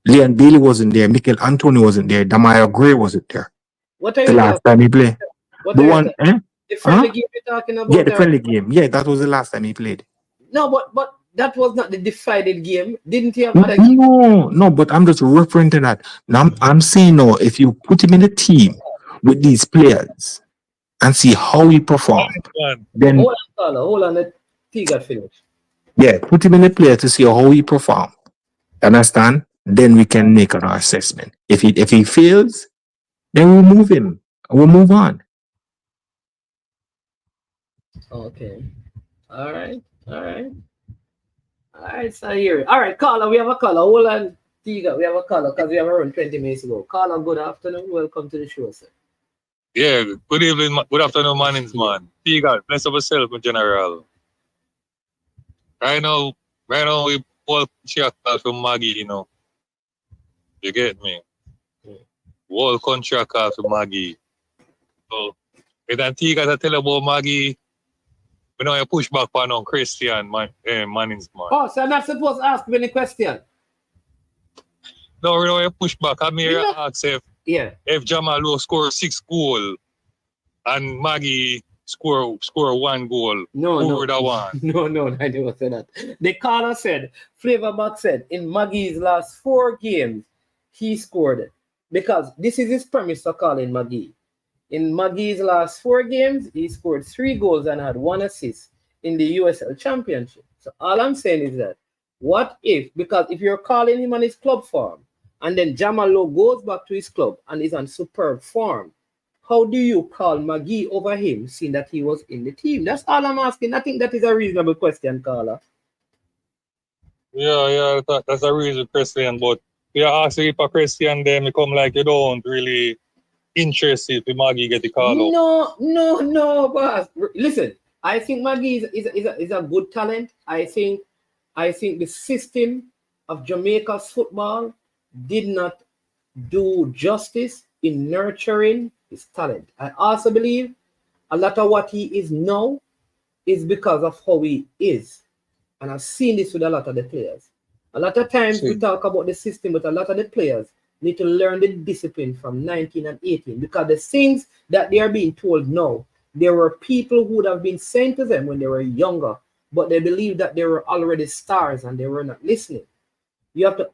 Leon Bailey wasn't there. Michael Anthony wasn't there. Damaya Gray wasn't there. What are The you last talking? time he played. What The are you one, talking? The friendly Huh? game you're talking Yeah, about? the friendly game. Yeah, that was the last time he played. No, but that was not the decided game. Didn't he have other games? No, but I'm just referring to that. Now, I'm saying no, if you put him in a team with these players and see how he perform, then Hold on, Carla. Hold on. Let T got finished. yeah, put him in a player to see how he perform. Understand? Then we can make an assessment. If he fails, then we'll move him. We'll move on. Okay. All right. All right. All right. So here. All right, Carla. We have a caller. Hold on, T got. We have a caller because we have around 20 minutes ago. Carla, good afternoon. Welcome to the show, sir. Yeah, good evening, good afternoon, mornings, man. See you guys, bless of yourself in general. Right now, we all share call from Maggie, you know. You get me? Whole country a call from Maggie. So, if that you guys tell about Maggie, we know you push back on Christian, Mannings, man. Oh, so I'm not supposed to ask any question. No, we know you push back. I'm here Yeah. to ask if Jamal Lowe score 6 goals and Maggie score 1 goal. Who would have won? No, I never said that. The caller said, Flavorback said, in Maggie's last 4 games, he scored. Because this is his premise for calling Maggie. In Maggie's last 4 games, he scored 3 goals and had 1 assist in the USL Championship. So all I'm saying is that, what if, because if you're calling him on his club form, and then Jamal Lowe goes back to his club and is on superb form, how do you call Maggie over him, seeing that he was in the team? That's all I'm asking. I think that is a reasonable question, caller. Yeah, that's a reason Christian, but we are asking if a Christian then become like you don't really interested if Maggie get the call up. No, boss. Listen, I think Maggie is a good talent. I think the system of Jamaica's football did not do justice in nurturing his talent. I also believe a lot of what he is now is because of how he is. And I've seen this with a lot of the players. A lot of times we talk about the system, but a lot of the players need to learn the discipline from 19 and 18 because the things that they are being told now, there were people who would have been saying to them when they were younger, but they believed that they were already stars and they were not listening. You have to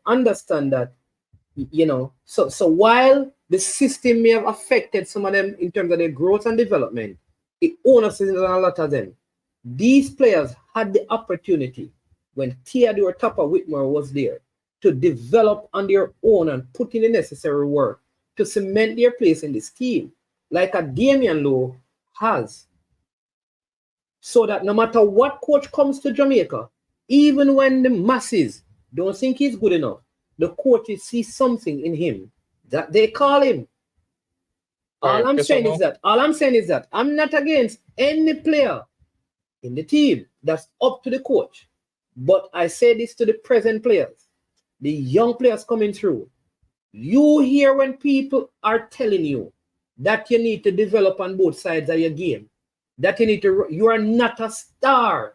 understand that, you know. So while the system may have affected some of them in terms of their growth and development, it onus is on a lot of them. These players had the opportunity when Theodore Tupper Whitmore was there to develop on their own and put in the necessary work to cement their place in this team, like a Damian Lowe has. So that no matter what coach comes to Jamaica, even when the masses don't think he's good enough, the coaches see something in him that they call him. All I'm saying is that I'm not against any player in the team. That's up to the coach. But I say this to the present players, the young players coming through. You hear when people are telling you that you need to develop on both sides of your game, that you are not a star.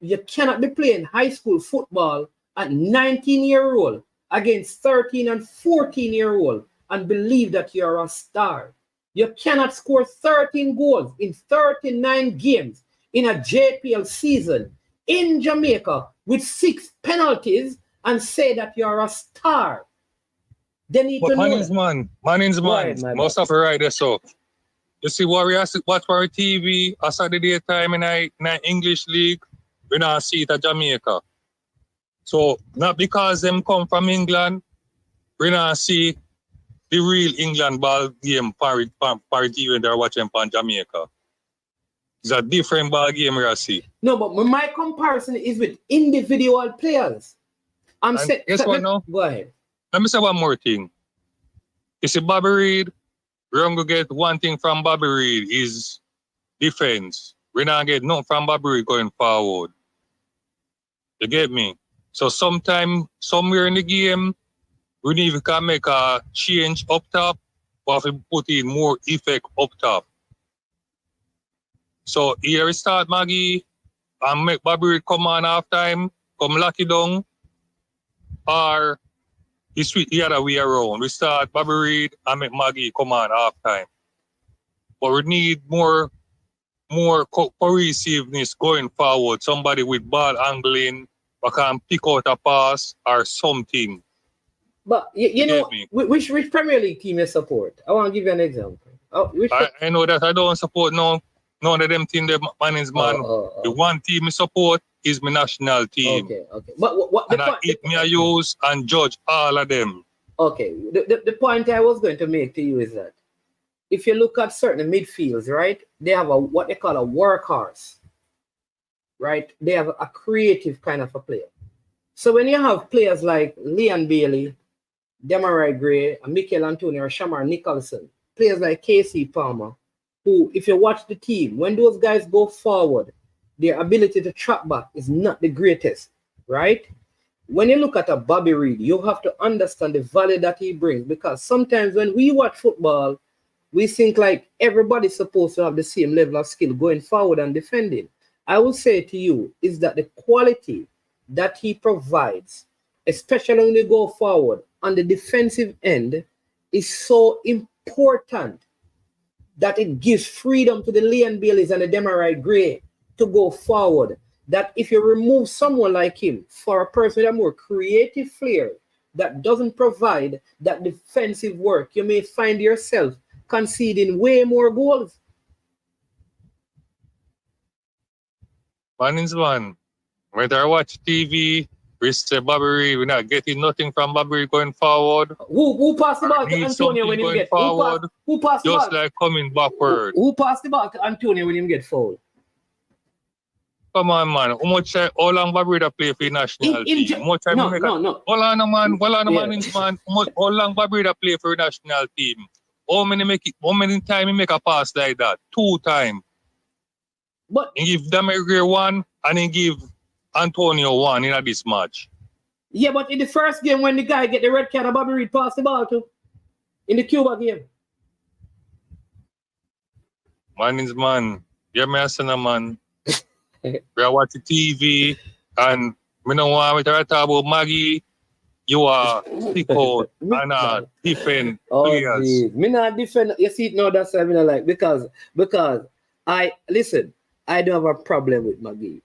You cannot be playing high school football at 19-year-old against 13 and 14-year-old and believe that you are a star. You cannot score 13 goals in 39 games in a JPL season in Jamaica with 6 penalties and say that you are a star. They need to know. Mannings, most of it right there. So you see what we watch for TV a Saturday time in a English league, we not see it at Jamaica. So not because them come from England, we not see the real England ball game for TV when they're watching from Jamaica. It's a different ball game we see. No, but my comparison is with individual players. I'm saying. Guess what now? Go ahead. Let me say one more thing. You see, Bobby Reid, we're going to get one thing from Bobby Reid is defense. We're not get nothing from Bobby Reid going forward. You get me? So sometime, somewhere in the game, we need to make a change up top, but we put in more effect up top. So here we start Maggie and make Bobby Reid come on half time, come lock it down, or he had a way around. We start Bobby Reed and make Maggie come on half time. But we need more cohesiveness going forward. Somebody with ball angling, who can pick out a pass or something. But you know, which Premier League team you support? I want to give you an example. I know that I don't support none of them team. The man is man. The one team I support is my national team. Okay. But what and I use and judge all of them. Okay. The point I was going to make to you is that if you look at certain midfields, right, they have what they call a workhorse, right? They have a creative kind of a player. So when you have players like Leon Bailey, Demarai Gray, and Mikel Antonio or Shamar Nicholson, players like KC Palmer, who, if you watch the team, when those guys go forward, their ability to track back is not the greatest, right? When you look at a Bobby Reed, you have to understand the value that he brings, because sometimes when we watch football, we think like everybody's supposed to have the same level of skill going forward and defending. I will say to you is that the quality that he provides, especially when you go forward on the defensive end, is so important that it gives freedom to the Leon Baileys and the Demarai Gray to go forward. That if you remove someone like him for a person with a more creative flair that doesn't provide that defensive work, you may find yourself conceding way more goals. Man is man. When I watch TV, we say Bobby Reed, we're not getting nothing from Bobby Reed going forward. Who passed the ball to Antonio when he get forward? Who passed the ball? Just like coming backward. Who passed the ball to Antonio when he get fouled? Come on, man. How much how long Bobby Reed play for the national team? How much time no. Hold on, man. How long Bobby Reed play for the national team? How many times he make a pass like that? 2 times. But he give Demarai Gray 1 and he give Antonio 1 in this match. Yeah, but in the first game when the guy get the red card, Bobby Reed passed the ball to in the Cuba game. Man is man. Yeah, me a man. We watch the TV and me no want to talk about Maggie. You are stick out and defend players. Me not defend. You see, no, that's what I mean, like because I don't have a problem with Maggie.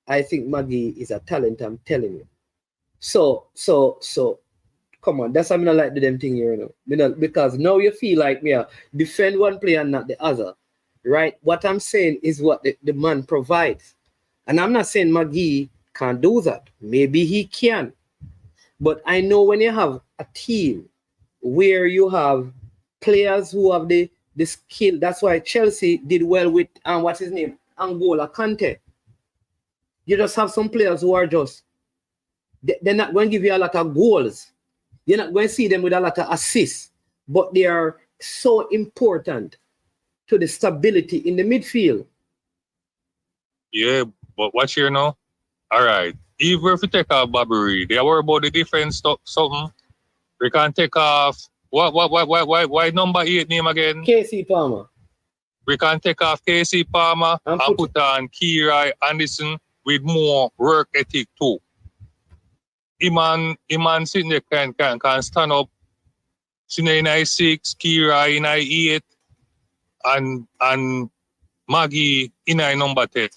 I think Maggie is a talent, I'm telling you. So come on, that's why I mean, like the damn thing here, you know. Because now you feel like me defend one player and not the other. Right? What I'm saying is what the man provides. And I'm not saying Maggie can't do that. Maybe he can. But I know when you have a team where you have players who have the skill, that's why Chelsea did well with, what's his name? Angola Kante. You just have some players who are just, they're not going to give you a lot of goals. You're not going to see them with a lot of assists. But they are so important to the stability in the midfield. Yeah, but watch here now. All right. Even if we take off Bobby Reed, they worry about the defense stuff, something. We can take off why number 8 name again? KC Palmer. We can take off KC Palmer and put on Kieran Anderson with more work ethic too. Iman sitting there can stand up. Sitting in I6, Kieran in I8, and Maggie in I number 10.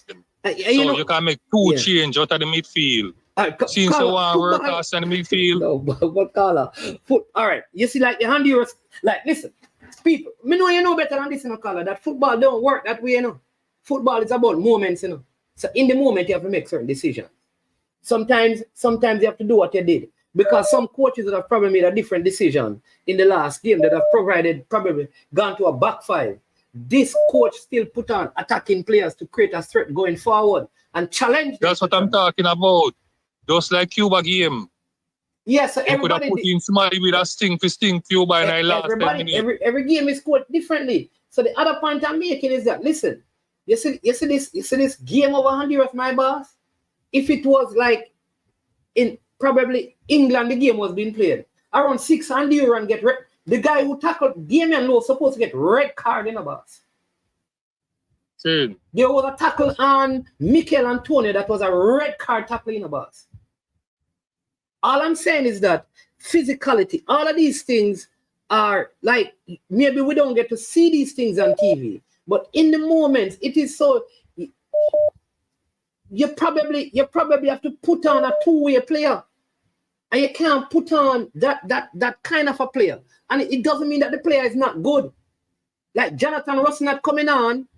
So you can make 2 change out of the midfield. Since you want to work us in the midfield. No, but Carla, all right. You see, like the Honduras, like listen, people, me know you know better than this, you know, Carla, that football don't work that way, you know. Football is about moments, you know. So in the moment you have to make certain decisions. Sometimes you have to do what you did. Because some coaches that have probably made a different decision in the last game that have probably gone to a back 5. This coach still put on attacking players to create a threat going forward and challenge. That's what I'm talking about. Just like Cuba game. Yes, so you could have put in somebody with a sting Cuba and I last 10 minutes. Every game is scored differently. So the other point I'm making is that listen, you see this game over Honduras, my boss. If it was like in probably England, the game was being played around 6 Honduran get red. The guy who tackled Damian Lowe supposed to get red card in the box. See. There was a tackle on Mikel Antonio that was a red card tackle in the box. All I'm saying is that physicality, all of these things are like, maybe we don't get to see these things on TV, but in the moment, it is so. You probably have to put on a two-way player, and you can't put on that kind of a player. And it doesn't mean that the player is not good. Like Jonathan Ross not coming on,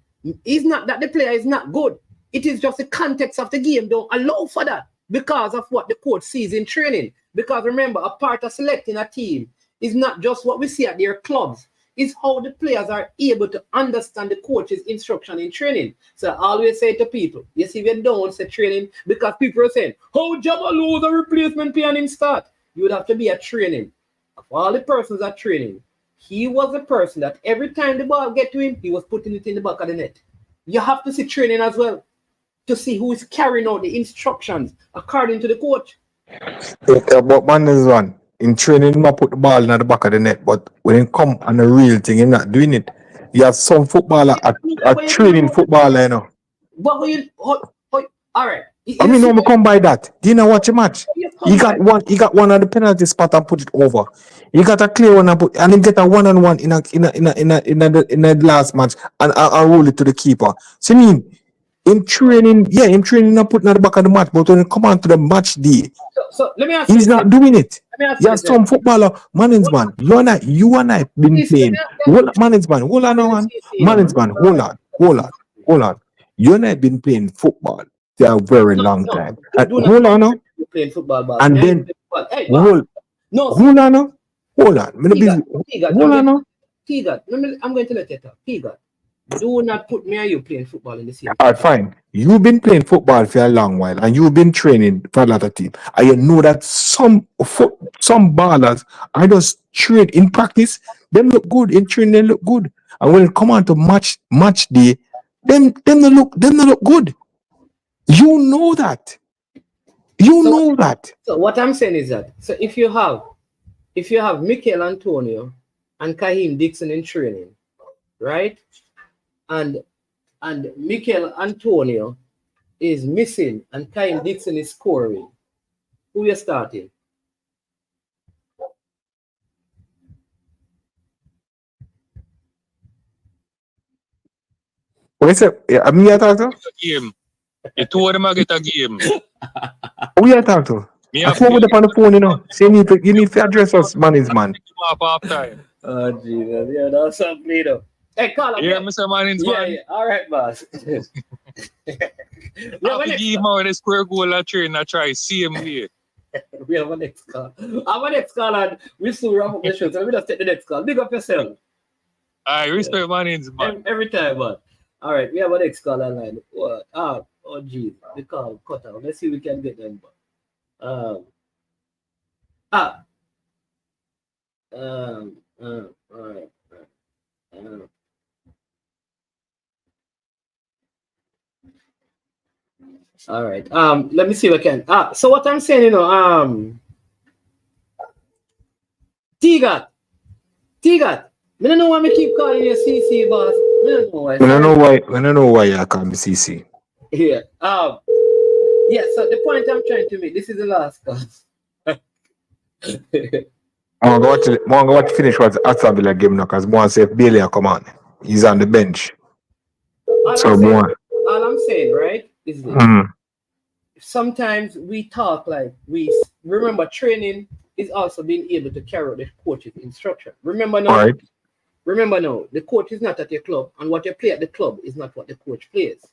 is not that the player is not good. It is just the context of the game don't allow for that because of what the coach sees in training. Because remember, a part of selecting a team is not just what we see at their clubs. It's how the players are able to understand the coach's instruction in training. So I always say to people, you see, we don't say training because people are saying, how Jabba lose a replacement play and him start? You would have to be at training. Of all the persons at training, he was the person that every time the ball get to him, he was putting it in the back of the net. You have to see training as well to see who is carrying out the instructions according to the coach. But man is one. In training, him a put the ball in the back of the net, but when it come on the real thing, he's not doing it. You have some footballer a training footballer, you know. But when you, all right. I mean, no, me come by that. Do you know watch a match? He got one at the penalty spot and put it over. He got a clear one and he get a one-on-one in the last match and roll it to the keeper. So I mean, in training not putting at the back of the match, but when it come on to the match day, so let me ask he's not doing it. You have some footballer, Management. You and I been playing. Management, hold on, man. Management, hold on. You and I been playing football for a very long time. Hold on now. Playing football, and then hold on now. Hold on. Hold on now. I'm going to let you talk. Pigot, do not put me and you playing football in the same. All right, fine. You've been playing football for a long while, and you've been training for a lot of teams. And you know that some ballers are just trained in practice. Them look good in training. They look good, and when it come on to match day, them they look good. You know that. Know that. So what I'm saying is that if you have Mikel Antonio and Kahim Dixon in training, right? And Mikel Antonio is missing and Kahim Dixon is scoring, who you starting? What is it? I'm here talking to? Game. The two of them are get a game. Who you talking to? I phone with up on the phone, you know. Say you need to address us, man. Oh, Jesus. Yeah, that's something, though. Hey, call him. Yeah, Mr. Mannings, man. Yeah. All right, boss. I give him out a square goal at train and try see him here. We have a next call. Our next call, and we still wrap up the show, so we just take the next call. Big up yourself. I respect Mannings, man. Every time, man. All right, we have a next call online. What? Oh, geez. The call cut out. Let's see if we can get them. All right. All right. Let me see if I can. So what I'm saying, you know, T-Got. I don't know why I keep calling you CC, boss. I don't know why. I don't know why you call me CC. Yeah. Yeah, so the point I'm trying to make, this is the last call. I'm going to watch finish what Asabila game now because I say Bailey come on. He's on the bench. All I'm saying, right, is this. Sometimes we talk like we remember training is also being able to carry out the coach's instruction. Remember now, the coach is not at your club, and what you play at the club is not what the coach plays.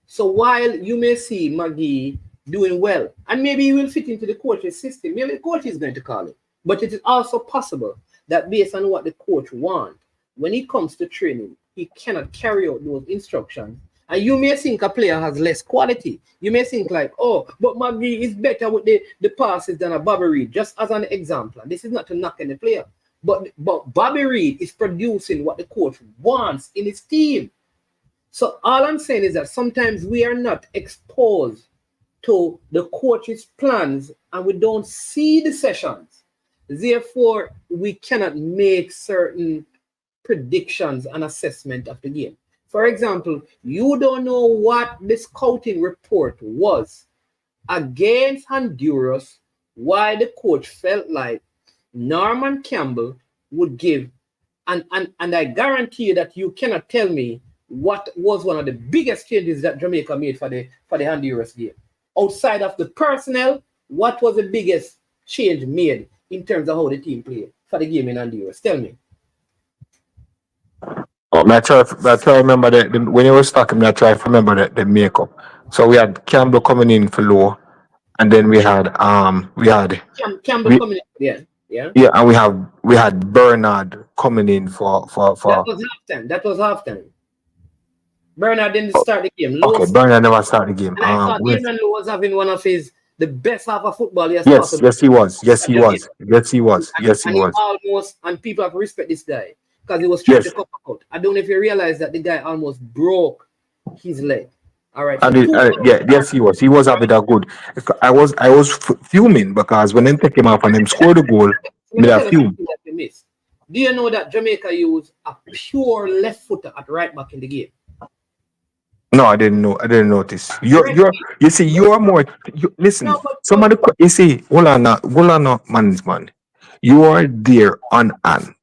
So while you may see Maggie doing well, and maybe he will fit into the coach's system, maybe the coach is going to call it. But it is also possible that based on what the coach wants, when it comes to training, he cannot carry out those instructions. And you may think a player has less quality. You may think like, oh, but Maggie is better with the passes than a Bobby Reed, just as an example. And this is not to knock any player. But Bobby Reed is producing what the coach wants in his team. So all I'm saying is that sometimes we are not exposed to the coach's plans and we don't see the sessions. Therefore, we cannot make certain predictions and assessment of the game. For example, you don't know what the scouting report was against Honduras why the coach felt like Norman Campbell would give, and I guarantee you that you cannot tell me what was one of the biggest changes that Jamaica made for the Honduras game. Outside of the personnel, what was the biggest change made in terms of how the team played for the game in Honduras? Tell me. Oh, I try to remember when you was talking, I try to remember the makeup. So we had Campbell coming in for low, and then we had Campbell we coming in, yeah. yeah, and we had Bernard coming in for That was halftime. Bernard didn't start the game. okay, Bernard never started the game. And I thought With, Damon Lowe was having one of the best half of football he has yes, possibly. yes he was. Yes he was. Yes he was. Yes he And he was. almost, and people have to respect this guy because he was trying to come out. I don't know if you realize that the guy almost broke his leg. All right. Yes he was. He was having a good. I was fuming because when they take him off and them score the goal, me that fume. Do you know that Jamaica used a pure left footer at right back in the game? No, I didn't know. I didn't notice. You see, you are more. Listen, No, but- some of the you see, hold on, man. You are there on.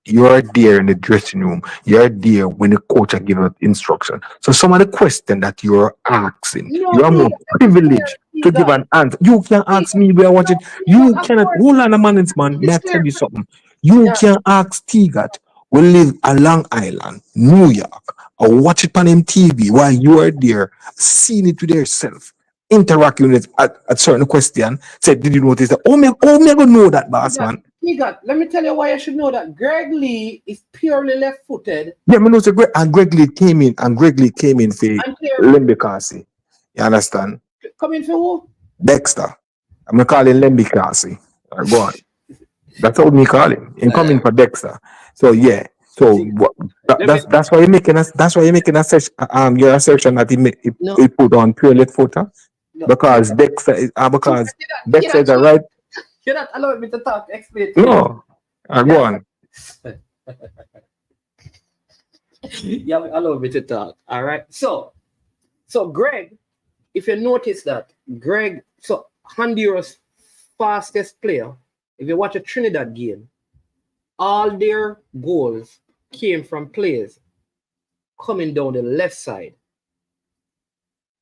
You are there in the dressing room. You are there when the coach are giving out instruction. So some of the question that you are asking, you are more privileged to give an answer. You can ask me. We are watching. You cannot. Hold on, man. May I tell you something? You can ask Tigat. We live on Long Island, New York, or watch it on MTV while you are there, seeing it with yourself, interacting with it at certain question. Said, did you notice that? Oh, me gonna know that, boss, man. Let me tell you why I should know that. Greg Lee is purely left-footed. Yeah, me know say Greg Lee came in, for Lembikasi. You understand? Come in for who? Dexter. I'm gonna call him Lembikasi. Go on. That's what me call him. Him coming for Dexter. So yeah. So that's why you're making us. That's why you're making a search. Your assertion that he put on pure left footer because Dexter is Dexter is a right. You're not allowing me to talk. Explain. No, go on. Yeah, allow me to talk. All right. So Greg, if you notice that so Honduras' fastest player. If you watch a Trinidad game, all their goals came from players coming down the left side.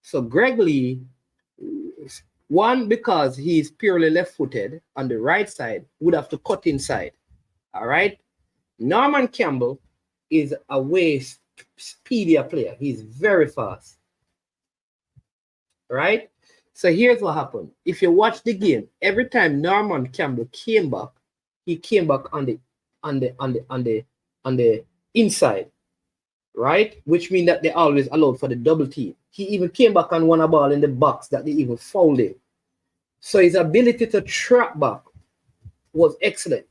So Greg Lee, one, because he's purely left-footed on the right side, would have to cut inside. All right? Norman Campbell is a way speedier player. He's very fast. All right? So here's what happened. If you watch the game, every time Norman Campbell came back, he came back on the inside, right? Which means that they always allowed for the double team. He even came back and won a ball in the box that they even fouled him. So his ability to trap back was excellent.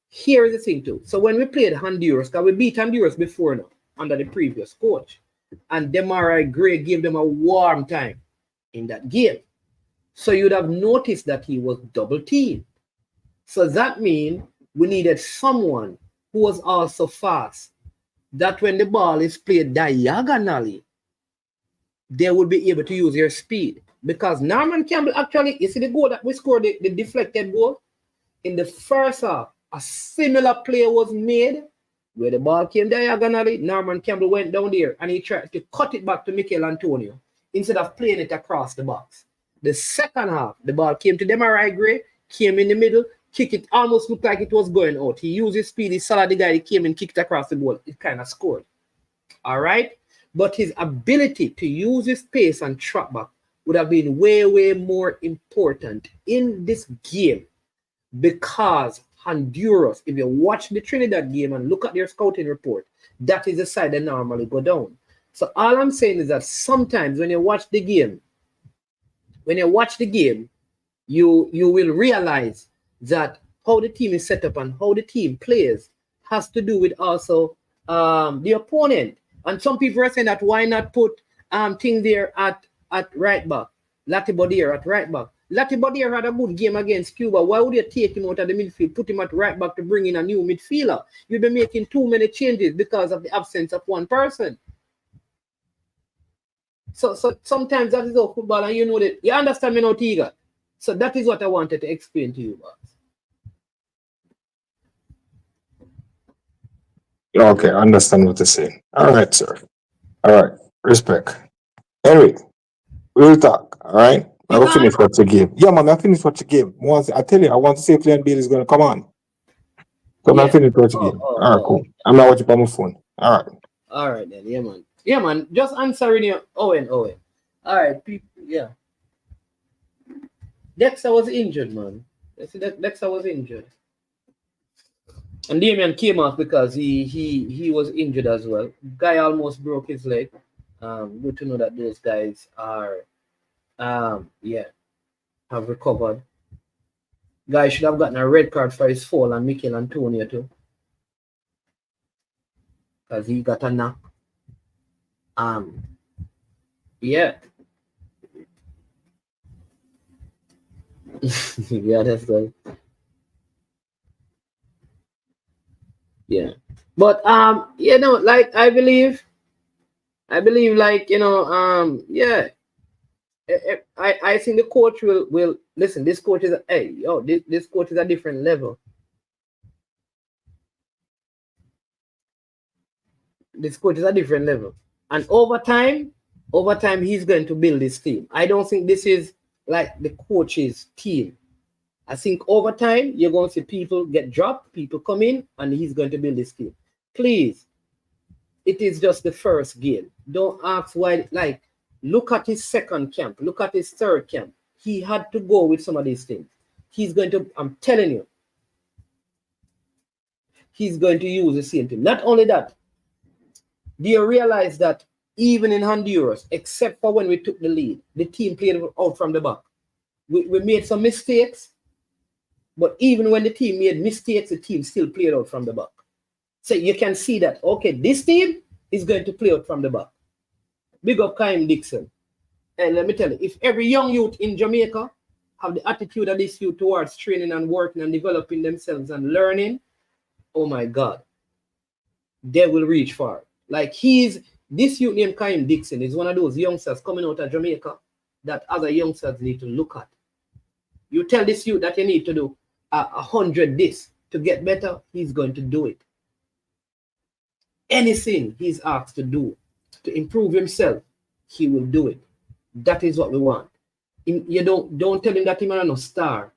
Here is the thing too. So when we played Honduras, because we beat Honduras before now under the previous coach, and Demarai Gray gave them a warm time in that game. So you'd have noticed that he was double teamed. So that means we needed someone who was also fast, that when the ball is played diagonally, they would be able to use their speed. Because Norman Campbell actually, you see the goal that we scored, the deflected goal? In the first half, a similar play was made where the ball came diagonally. Norman Campbell went down there and he tried to cut it back to Mikel Antonio instead of playing it across the box. The second half, the ball came to Demarai Gray, came in the middle, kicked it, almost looked like it was going out. He used his speed, he saw the guy, he came and kicked across the goal. It kind of scored. All right? But his ability to use his pace and trap back would have been way, way more important in this game because Honduras, if you watch the Trinidad game and look at their scouting report, that is the side that normally go down. So all I'm saying is that sometimes when you watch the game, you will realize that how the team is set up and how the team plays has to do with also the opponent. And some people are saying that why not put thing there at right back, Latibodier at right back. Latibodier had a good game against Cuba. Why would you take him out of the midfield, put him at right back to bring in a new midfielder? You'll be making too many changes because of the absence of one person. So sometimes that is how football, and you know that. You understand me now, Tiga? So that is what I wanted to explain to you, boss. Okay, I understand what you're saying. All right, sir. All right, respect. Anyway, we'll talk. All right, I You will gone? finish what you give. Yeah, man, I finish what you give. Once I tell you, I want to see if Plan B is gonna come on. So I Yeah. finish what you Oh, give. oh, All right, oh. cool. I'm not watching on my phone. All right. All right then. Yeah, man. Yeah, man. Just answering you. Owen. All right, people. Yeah. Dexter was injured, man. You see, Dexter was injured. And Damian came off because he was injured as well. Guy almost broke his leg. Good to know that those guys are yeah, have recovered. Guy should have gotten a red card for his fall on Mikel Antonio too. Because he got a knock. Yeah. Yeah, that's right. Yeah. But you know, like I believe like, you know, yeah. I think the coach will listen. This coach is this coach is a different level. This coach is a different level, and over time, he's going to build this team. I don't think this is like the coach's team. I think over time you're going to see people get dropped, people come in, and he's going to build this team. Please, it is just the first game. Don't ask why. Like, look at his second camp. Look at his third camp. He had to go with some of these things. He's going to, I'm telling you, he's going to use the same thing. Not only that, do you realize that even in Honduras, except for when we took the lead, the team played out from the back. We made some mistakes, but even when the team made mistakes, the team still played out from the back. So you can see that, okay, this team is going to play out from the back. Big up Kyle Dixon. And let me tell you, if every young youth in Jamaica have the attitude of this youth towards training and working and developing themselves and learning, oh my God, they will reach far. Like this youth named Kyle Dixon is one of those youngsters coming out of Jamaica that other youngsters need to look at. You tell this youth that you need to do 100 this to get better, he's going to do it. Anything he's asked to do to improve himself, he will do it. That is what we want. You don't tell him that he's not a star.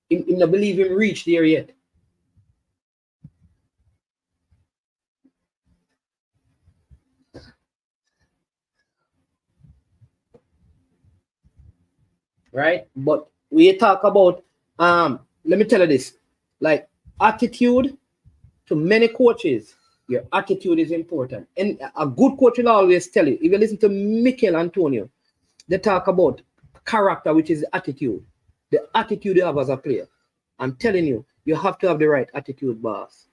Him not believe him reach there yet. Right? But we talk about let me tell you this, like attitude to many coaches, your attitude is important. And a good coach will always tell you, if you listen to Mikel Antonio, they talk about character, which is attitude. The attitude you have as a player. I'm telling you, you have to have the right attitude, boss.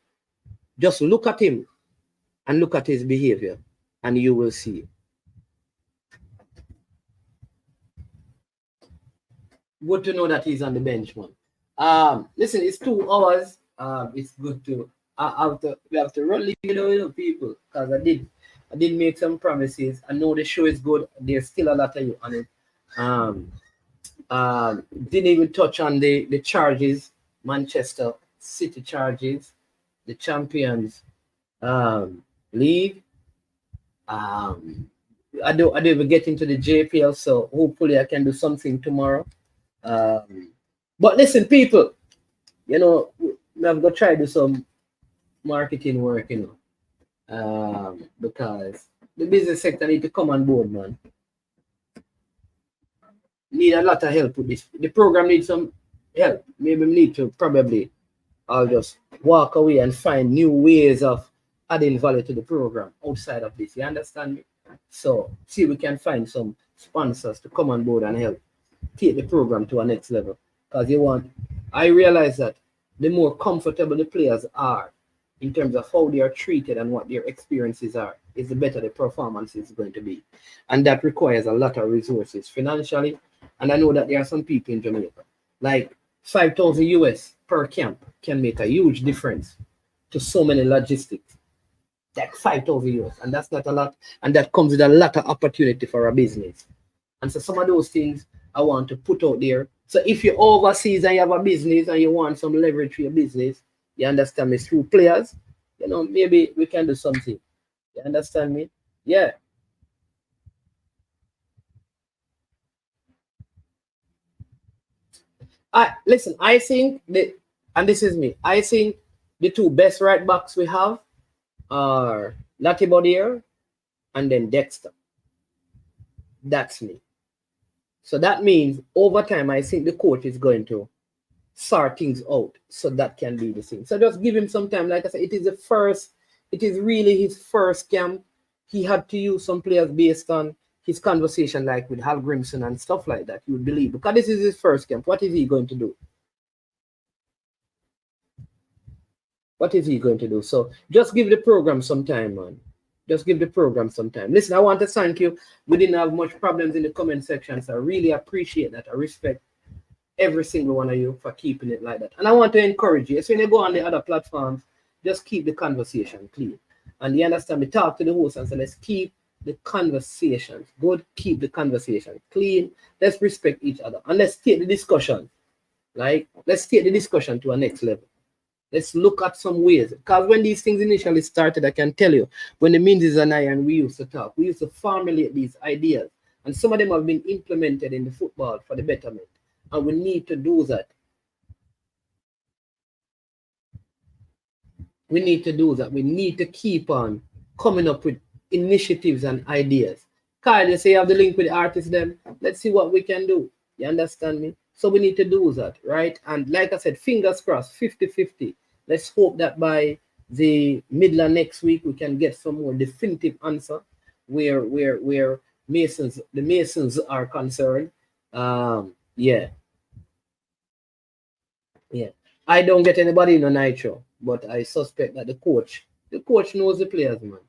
Just look at him and look at his behavior, and you will see. Good to know that he's on the bench, man. Listen, it's 2 hours. It's good to we have to run leave people, because I did make some promises. I know the show is good. There's still a lot of you on it. Didn't even touch on the charges, Manchester City charges, the Champions League. I don't even get into the JPL, so hopefully I can do something tomorrow. But listen, people, you know, I've got to try to do some marketing work, you know, because the business sector need to come on board, man. Need a lot of help with this. The program needs some help. Maybe we need to I'll just walk away and find new ways of adding value to the program outside of this. You understand me? So see if we can find some sponsors to come on board and help take the program to a next level. Because I realize that the more comfortable the players are in terms of how they are treated and what their experiences are, is the better the performance is going to be. And that requires a lot of resources financially. And I know that there are some people in Jamaica, like 5,000 US per camp can make a huge difference to so many logistics. Like 5,000 US, and that's not a lot. And that comes with a lot of opportunity for a business. And so some of those things I want to put out there So if you're overseas and you have a business and you want some leverage for your business, you understand me, through players, you know, maybe we can do something. You understand me? Yeah. Listen, I think and this is me, I think the two best right backs we have are Lucky Bodier and then Dexter. That's me. So that means over time, I think the coach is going to sort things out so that can be the thing. So just give him some time. Like I said, it is really his first camp. He had to use some players based on his conversation, like with Hal Grimson and stuff like that, you would believe. Because this is his first camp. What is he going to do? What is he going to do? So just give the program some time, man. Just give the program some time. Listen, I want to thank you. We didn't have much problems in the comment section, so I really appreciate that. I respect every single one of you for keeping it like that. And I want to encourage you. So when you go on the other platforms, just keep the conversation clean. And you understand me, talk to the host and say, let's keep the conversations good, keep the conversation clean. Let's respect each other. And let's take the discussion. Like, let's take the discussion to a next level. Let's look at some ways. Because when these things initially started, I can tell you, when the Minzes and I and we used to talk, we used to formulate these ideas. And some of them have been implemented in the football for the betterment. And we need to do that. We need to do that. We need to keep on coming up with initiatives and ideas. Kyle, you say you have the link with the artists then? Let's see what we can do. You understand me? So we need to do that, right? And like I said, fingers crossed, 50-50. Let's hope that by the middle of next week, we can get some more definitive answer where the Masons are concerned. Yeah. I don't get anybody in a nitro, but I suspect that the coach knows the players, man.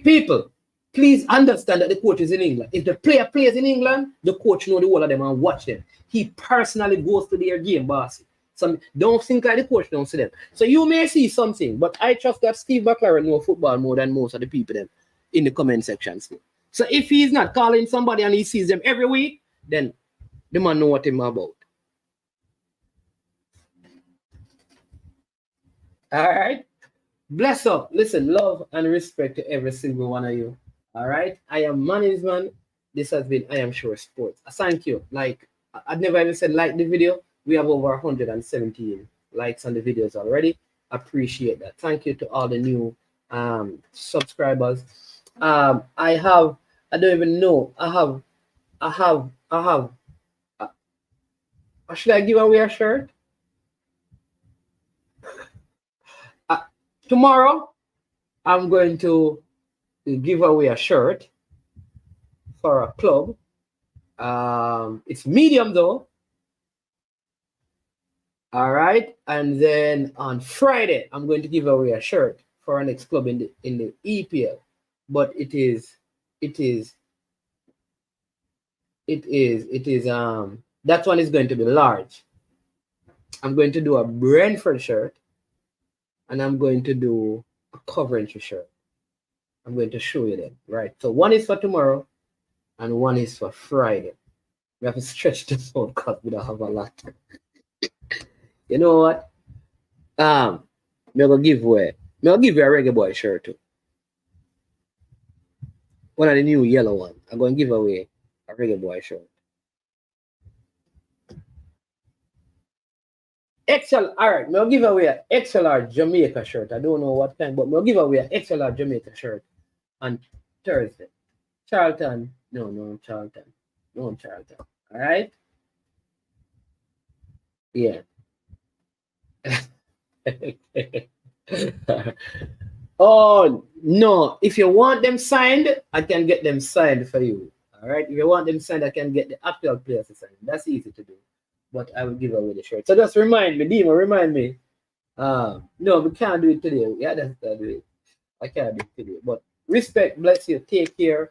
People, please understand that the coach is in England. If the player plays in England, the coach knows the whole of them and watch them. He personally goes to their game, boss. So don't think like the coach don't see them. So you may see something, but I trust that Steve McLaren knows football more than most of the people them in the comment sections. So if he's not calling somebody and he sees them every week, then the man know what him about. All right. Bless up. Listen, love and respect to every single one of you. All right. I am Management. This has been I Am Sure Sports. Thank you. Like, I've never even said like the video. We have over 117 likes on the videos already. Appreciate that. Thank you to all the new subscribers. I don't even know. Should I give away a shirt? Tomorrow, I'm going to give away a shirt for a club. It's medium though. All right. And then on Friday, I'm going to give away a shirt for our next club in the EPL. But it is that one is going to be large. I'm going to do a Brentford shirt. And I'm going to do a Coventry shirt. I'm going to show you them, right? So one is for tomorrow, and one is for Friday. We have to stretch this out because we don't have a lot. You know what? I'm gonna give you a Reggae Boy shirt too. One of the new yellow ones. I'm gonna give away a Reggae Boy shirt. XL, all right, I'll give away an XLR Jamaica shirt. I don't know what kind, but I'll give away an XLR Jamaica shirt on Thursday. Charlton, no Charlton. All right? Yeah. Oh, no. If you want them signed, I can get them signed for you. All right? If you want them signed, I can get the actual players to sign. That's easy to do. But I will give away the shirt. So just remind me, Dima, remind me. No, we can't do it today. Yeah, that's do it. I can't do it today. But respect, bless you, take care,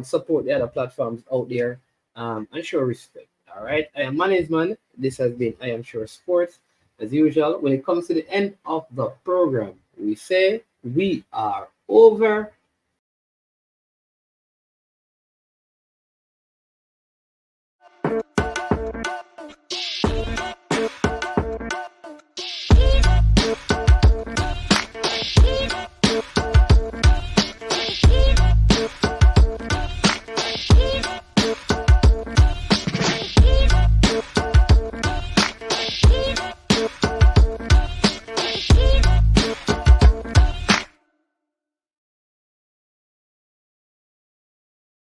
support the other platforms out there, and show respect. All right. I am Management. This has been I Am Sure Sports. As usual, when it comes to the end of the program, we say we are over